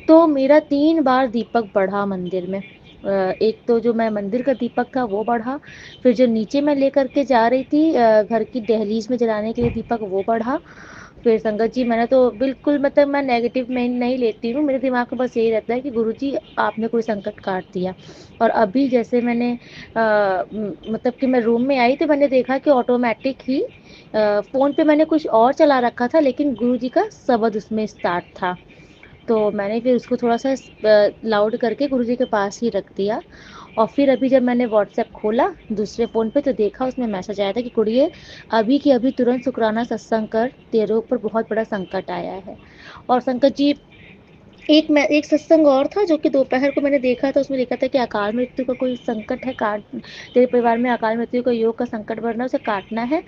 तो मेरा 3 बार दीपक बढ़ा मंदिर में। एक तो जो मैं मंदिर का दीपक था वो बढ़ा, फिर जो नीचे मैं लेकर के जा रही थी घर की दहलीज में जलाने के लिए दीपक वो बढ़ा। फिर संगत जी मैंने तो बिल्कुल मतलब मैं नेगेटिव में नहीं लेती हूँ, मेरे दिमाग में बस यही रहता है कि गुरुजी आपने कोई संकट काट दिया। और अभी जैसे मैंने मतलब कि मैं रूम में आई तो मैंने देखा कि ऑटोमेटिक ही फ़ोन पे मैंने कुछ और चला रखा था, लेकिन गुरुजी का शब्द उसमें स्टार्ट था। तो मैंने फिर उसको थोड़ा-सा लाउड करके गुरुजी के पास ही रख दिया। और फिर अभी जब मैंने व्हाट्सएप खोला दूसरे फ़ोन पे तो देखा उसमें मैसेज आया था कि कुड़िए अभी की अभी तुरंत शुक्राना सत्संग कर, तेरे ऊपर बहुत बड़ा संकट आया है। और संकट जी एक सत्संग और था जो कि दोपहर को मैंने देखा था, उसमें लिखा था कि अकाल मृत्यु का कोई संकट है, काट तेरे परिवार में अकाल मृत्यु का योग का संकट बढ़ना है, उसे काटना है।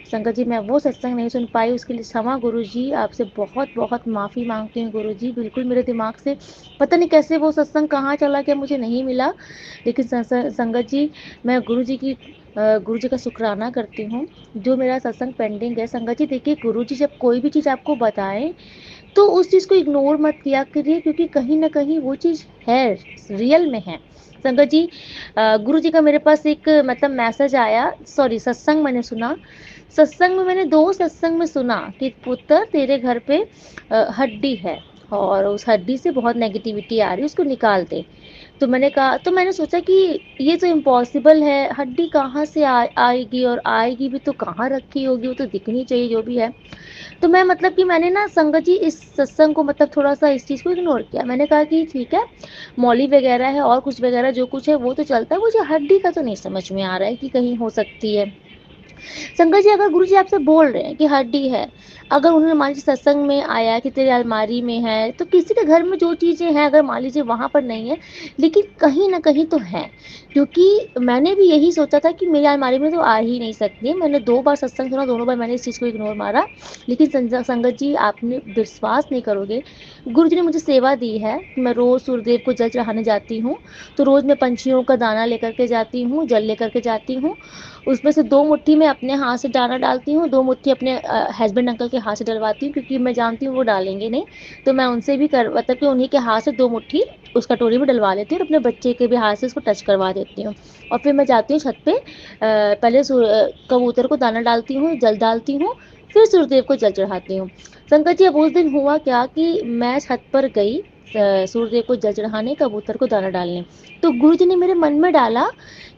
संगत जी मैं वो सत्संग नहीं सुन पाई, उसके लिए क्षमा गुरुजी, आपसे बहुत-बहुत माफ़ी माँगती हूँ गुरुजी। बिल्कुल मेरे दिमाग से पता नहीं कैसे वो सत्संग कहाँ चला गया, मुझे नहीं मिला। लेकिन संगत जी मैं गुरुजी का शुक्राना करती हूँ, जो मेरा सत्संग पेंडिंग है। संगत जी देखिए, गुरुजी जब कोई भी चीज़ आपको बताएँ तो उस चीज़ को इग्नोर मत किया करिए, क्योंकि कहीं न कहीं वो चीज़ है, रियल में है। संगत जी गुरुजी का मेरे पास एक मतलब मैसेज आया, सॉरी सत्संग मैंने सुना। सत्संग में मैंने 2 सत्संग में सुना कि पुत्र तेरे घर पे हड्डी है और उस हड्डी से बहुत नेगेटिविटी आ रही है, उसको निकाल दे। तो मैंने सोचा कि ये तो इम्पॉसिबल है, हड्डी कहाँ से आएगी और आएगी भी तो कहाँ रखी होगी, वो तो दिखनी चाहिए जो भी है। तो मैं मतलब कि मैंने ना संगत जी इस सत्संग को मतलब थोड़ा-सा इस चीज़ को इग्नोर किया। मैंने कहा कि ठीक है, मौली वगैरह है और कुछ वगैरह जो कुछ है वो तो चलता है, मुझे हड्डी का तो नहीं समझ में आ रहा है कि कहीं हो सकती है। शंकर जी अगर गुरुजी आपसे बोल रहे हैं कि हड्डी है, अगर उन्होंने मान लीजिए सत्संग में आया कि तेरी अलमारी में है, तो किसी के घर में जो चीज़ें हैं अगर मान लीजिए वहाँ पर नहीं है, लेकिन कहीं न कहीं तो है। क्योंकि मैंने भी यही सोचा था कि मेरी अलमारी में तो आ ही नहीं सकती है। मैंने 2 बार सत्संग सुना, दोनों बार मैंने इस चीज़ को इग्नोर मारा। लेकिन संगत जी आपने विश्वास नहीं करोगे, गुरुजी ने मुझे सेवा दी है, मैं रोज़ सूर्यदेव को जल चढ़ाने जाती हूँ, तो रोज़ मैं पंछियों का दाना लेकर के जाती हूँ, जल लेकर के जाती हूँ। उसमें से 2 मुट्ठी मैं अपने हाथ से दाना डालती हूँ, 2 मुट्ठी अपने हस्बैंड अंकल के हाथ से डलवाती हूँ, क्योंकि मैं जानती हूँ वो डालेंगे नहीं। तो मैं उनसे भी मतलब कि उन्हीं के हाथ से 2 मुट्ठी उस कटोरी में डलवा लेती हूँ और अपने बच्चे के भी हाथ से उसको टच करवा देती हूँ। और फिर मैं जाती हूँ छत पे, पहले कबूतर को दाना डालती हूँ, जल डालती हूँ, फिर सूर्यदेव को जल चढ़ाती हूँ। शंकर जी अब उस दिन हुआ क्या कि मैं छत पर गई सूर्यदेव को जल चढ़ाने, कबूतर को दाना डालने। तो गुरुजी ने मेरे मन में डाला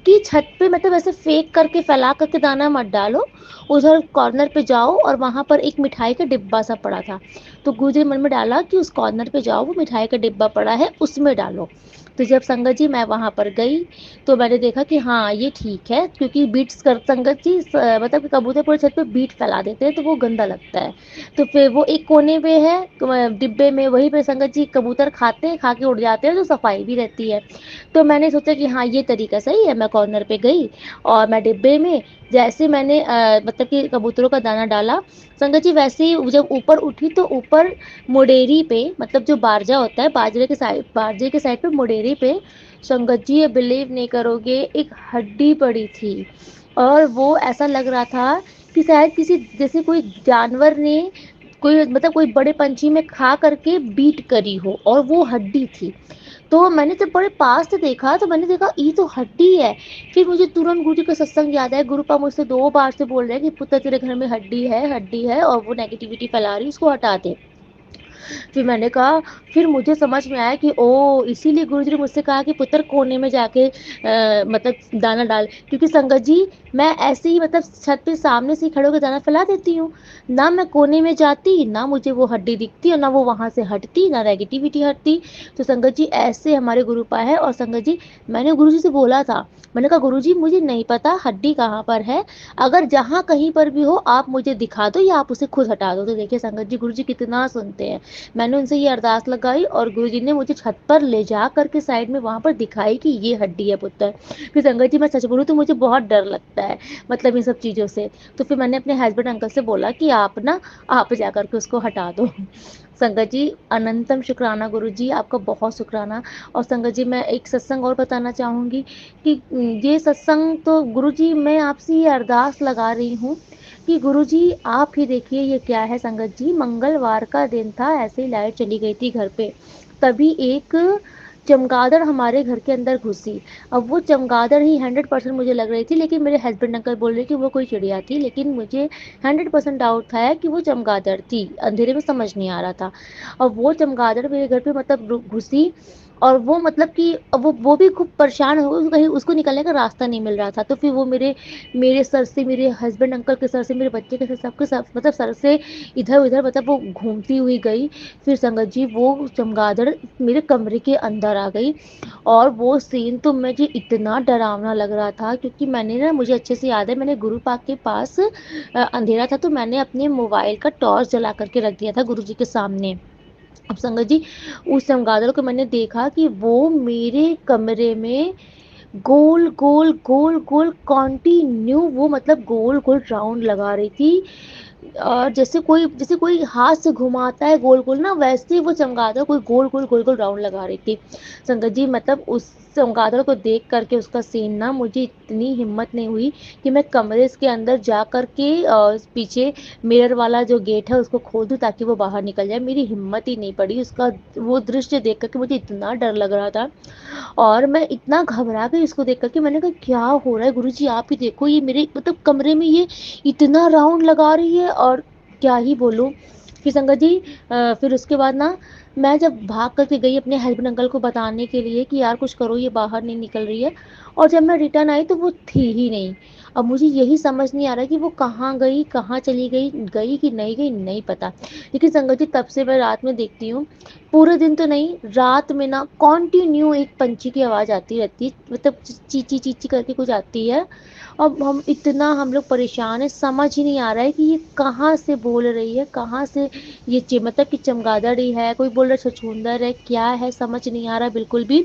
कि छत पे मतलब ऐसे फेंक करके फैला करके दाना मत डालो, उधर कॉर्नर पे जाओ और वहाँ पर एक मिठाई का डिब्बा सा पड़ा था। तो गुरुजी ने मन में डाला कि उस कॉर्नर पे जाओ, वो मिठाई का डिब्बा पड़ा है उसमें डालो। तो जब संगत जी मैं वहाँ पर गई, तो मैंने देखा कि हाँ ये ठीक है, क्योंकि बीट्स कर संगत जी मतलब कि कबूतर पूरे छत पे बीट फैला देते हैं तो वो गंदा लगता है। तो फिर वो एक कोने पे है डिब्बे में, वहीं पे संगत जी कबूतर खाते हैं, खा के उड़ जाते हैं, तो सफाई भी रहती है। तो मैंने सोचा कि हाँ ये तरीका सही है। मैं कॉर्नर पे गई और मैं डिब्बे में जैसे मैंने मतलब कि कबूतरों का दाना डाला, संगत जी वैसे ही जब ऊपर उठी तो ऊपर मुडेरी पे, मतलब जो बारजा होता है बारजे के साइड पे मुडेरी पे, संगत जी ये बिलीव नहीं करोगे, एक हड्डी पड़ी थी। और वो ऐसा लग रहा था कि शायद किसी जैसे कोई जानवर ने कोई मतलब कोई बड़े पंछी में खा करके बीट करी हो और वो हड्डी थी। तो मैंने जब बड़े पास से देखा तो मैंने देखा ये तो हड्डी है। फिर मुझे तुरंत गुरुजी का सत्संग याद आया। गुरुपा मुझसे 2 बार से बोल रहे हैं कि पुत्र तेरे घर में हड्डी है और वो नेगेटिविटी फैला रही है, उसको हटा दे। फिर मैंने कहा, फिर मुझे समझ में आया कि ओह! इसीलिए गुरुजी ने मुझसे कहा कि पुत्र कोने में जाके मतलब दाना डाल, क्योंकि संगत जी मैं ऐसे ही मतलब छत पे सामने से ही खड़े होके दाना फैला देती हूँ। ना मैं कोने में जाती, ना मुझे वो हड्डी दिखती और ना वो वहाँ से हटती, ना नेगेटिविटी हटती। तो संगत जी ऐसे हमारे गुरुपा है। और संगत जी मैंने गुरुजी से बोला था, मैंने कहा गुरुजी मुझे नहीं पता हड्डी कहाँ पर है, अगर जहाँ कहीं पर भी हो आप मुझे दिखा दो या आप उसे खुद हटा दो। तो देखिए संगत जी गुरुजी कितना सुनते हैं। मैंने उनसे ये अरदास लगाई और गुरुजी ने मुझे छत पर ले जा करके साइड में वहाँ पर दिखाई कि ये हड्डी है पुत्र। फिर संगत जी मैं सच बोलूँ तो मुझे बहुत डर लगता है मतलब इन सब चीज़ों से। तो फिर मैंने अपने हस्बैंड अंकल से बोला कि आप जा कर के उसको हटा दो। संगत जी अनंतम शुक्राना गुरुजी, आपका बहुत शुक्राना। और संगत जी मैं एक सत्संग और बताना चाहूँगी कि ये सत्संग तो गुरुजी मैं आपसे ये अरदास लगा रही हूँ कि गुरुजी आप ही देखिए ये क्या है संगत जी। मंगलवार का दिन था, ऐसे ही लाइट चली गई थी घर पे, तभी एक चमगादड़ हमारे घर के अंदर घुसी। अब वो चमगादड़ ही 100% मुझे लग रही थी, लेकिन मेरे हस्बैंड अंकल बोल रहे कि वो कोई चिड़िया थी, लेकिन मुझे 100% डाउट था कि वो चमगादड़ थी। अंधेरे में समझ नहीं आ रहा था। और वो चमगादड़ मेरे घर पे मतलब घुसी और वो मतलब कि वो भी खूब परेशान हो गई, कहीं उसको निकलने का रास्ता नहीं मिल रहा था। तो फिर वो मेरे मेरे सर से, मेरे हस्बैंड अंकल के सर से, मेरे बच्चे के सर, सबके सर मतलब सर से इधर उधर मतलब वो घूमती हुई गई। फिर संगत जी वो चमगादड़ मेरे कमरे के अंदर आ गई और वो सीन तो मुझे इतना डरावना लग रहा था, क्योंकि मैंने ना, मुझे अच्छे से याद है, मैंने गुरु पाक के पास अंधेरा था तो मैंने अपने मोबाइल का टॉर्च जला करके रख दिया था गुरु जी के सामने। अब संगत जी उस चमगादड़ को मैंने देखा कि वो मेरे कमरे में गोल गोल गोल गोल कंटिन्यू वो मतलब गोल गोल राउंड लगा रही थी। और जैसे कोई हाथ से घुमाता है गोल गोल ना, वैसे ही वो चमगादड़ कोई गोल गोल गोल गोल राउंड लगा रही थी। संगत जी मतलब उस चमगादड़ को देख करके उसका सीन ना, मुझे इतनी हिम्मत नहीं हुई कि मैं कमरे के अंदर जा करके पीछे मिरर वाला जो गेट है उसको खोल दूं ताकि वो बाहर निकल जाए। मेरी हिम्मत ही नहीं पड़ी, उसका वो दृश्य देख करके मुझे इतना डर लग रहा था और मैं इतना घबरा गई इसको देख करके। मैंने कहा क्या हो रहा है गुरुजी, आप ही देखो, ये मेरे मतलब कमरे में ये इतना राउंड लगा रही है और क्या ही बोलूं। फिर संगत जी फिर उसके बाद ना मैं जब भाग करके गई अपने हस्बैंड अंकल को बताने के लिए कि यार कुछ करो, ये बाहर नहीं निकल रही है, और जब मैं रिटर्न आई तो वो थी ही नहीं। अब मुझे यही समझ नहीं आ रहा कि वो कहाँ गई, कहाँ चली गई, गई कि नहीं गई नहीं पता। लेकिन संगत जी तब से मैं रात में देखती हूँ, पूरे दिन तो नहीं, रात में ना कंटिन्यू एक पंछी की आवाज़ आती रहती है, मतलब चींची चींची करके कुछ आती है। अब हम लोग परेशान हैं, समझ ही नहीं आ रहा है कि ये कहाँ से बोल रही है, कहाँ से ये मतलब कि चमगादड़ ही है, कोई बोल रहा है छछूंदर है, क्या है समझ नहीं आ रहा बिल्कुल भी।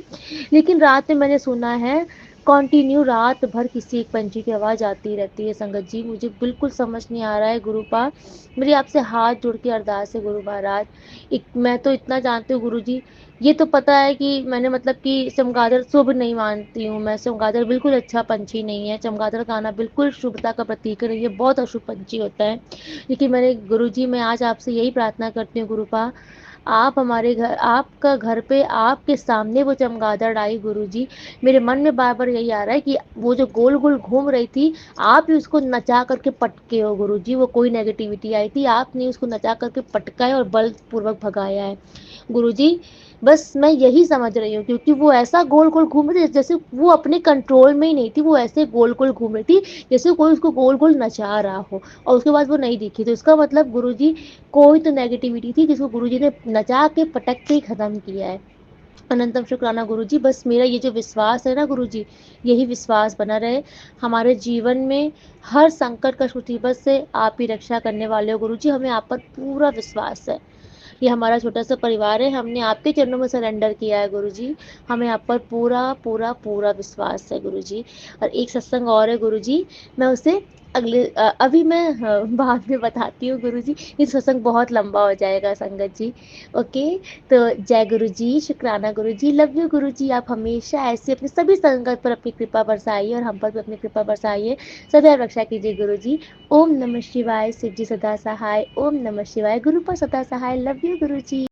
लेकिन रात में मैंने सुना है कंटिन्यू रात भर किसी एक पंछी की आवाज़ आती रहती है। संगत जी मुझे बिल्कुल समझ नहीं आ रहा है गुरुपा, मेरी आपसे हाथ जोड़ के अरदास है गुरु महाराज। मैं तो इतना जानती हूँ गुरुजी, ये तो पता है कि मैंने मतलब कि चमगादड़ शुभ नहीं मानती हूँ मैं, चमगादड़ बिल्कुल अच्छा पंछी नहीं है, चमगादड़ का आना बिल्कुल शुभता का प्रतीक नहीं है, बहुत अशुभ पंछी होता है। लेकिन मैंने गुरुजी मैं आज आपसे यही प्रार्थना करती हूँ गुरुपा, आप हमारे घर, आपका घर पे आपके सामने वो चमगादड़ आई गुरुजी। मेरे मन में बार बार यही आ रहा है कि वो जो गोल गोल घूम रही थी, आप ही उसको नचा करके पटके हो गुरुजी। वो कोई नेगेटिविटी आई थी, आपने उसको नचा करके पटका है और बलपूर्वक भगाया है गुरुजी। बस मैं यही समझ रही हूँ, क्योंकि वो ऐसा गोल गोल घूम रही थी जैसे वो अपने कंट्रोल में ही नहीं थी, वो ऐसे गोल गोल घूम रही थी जैसे कोई उसको गोल गोल नचा रहा हो, और उसके बाद वो नहीं दिखी। तो इसका मतलब गुरुजी कोई तो नेगेटिविटी थी जिसको गुरुजी ने नचा के पटक के ही खत्म किया है। अनंतम शुक्राना गुरुजी। बस मेरा ये जो विश्वास है ना गुरुजी, यही विश्वास बना रहे हमारे जीवन में। हर संकट का मुसीबत से आप ही रक्षा करने वाले हो गुरुजी, हमें आप पर पूरा विश्वास है। ये हमारा छोटा सा परिवार है, हमने आपके चरणों में सरेंडर किया है गुरुजी। हमें आप पर पूरा पूरा पूरा विश्वास है गुरुजी। और एक सत्संग और है गुरुजी, मैं उसे अभी मैं बाद में बताती हूँ गुरुजी, ये सत्संग बहुत लंबा हो जाएगा संगत जी। ओके, तो जय गुरुजी, शुक्राना गुरुजी, लव यू गुरुजी। आप हमेशा ऐसे अपने सभी संगत पर अपनी कृपा बरसाइए और हम पर भी अपनी कृपा बरसाइए, सदैव रक्षा कीजिए गुरुजी। ओम नमः शिवाय, शिव जी सदा सहाय। ओम नमः शिवाय, गुरु पर सदा सहाय। Love you Guruji.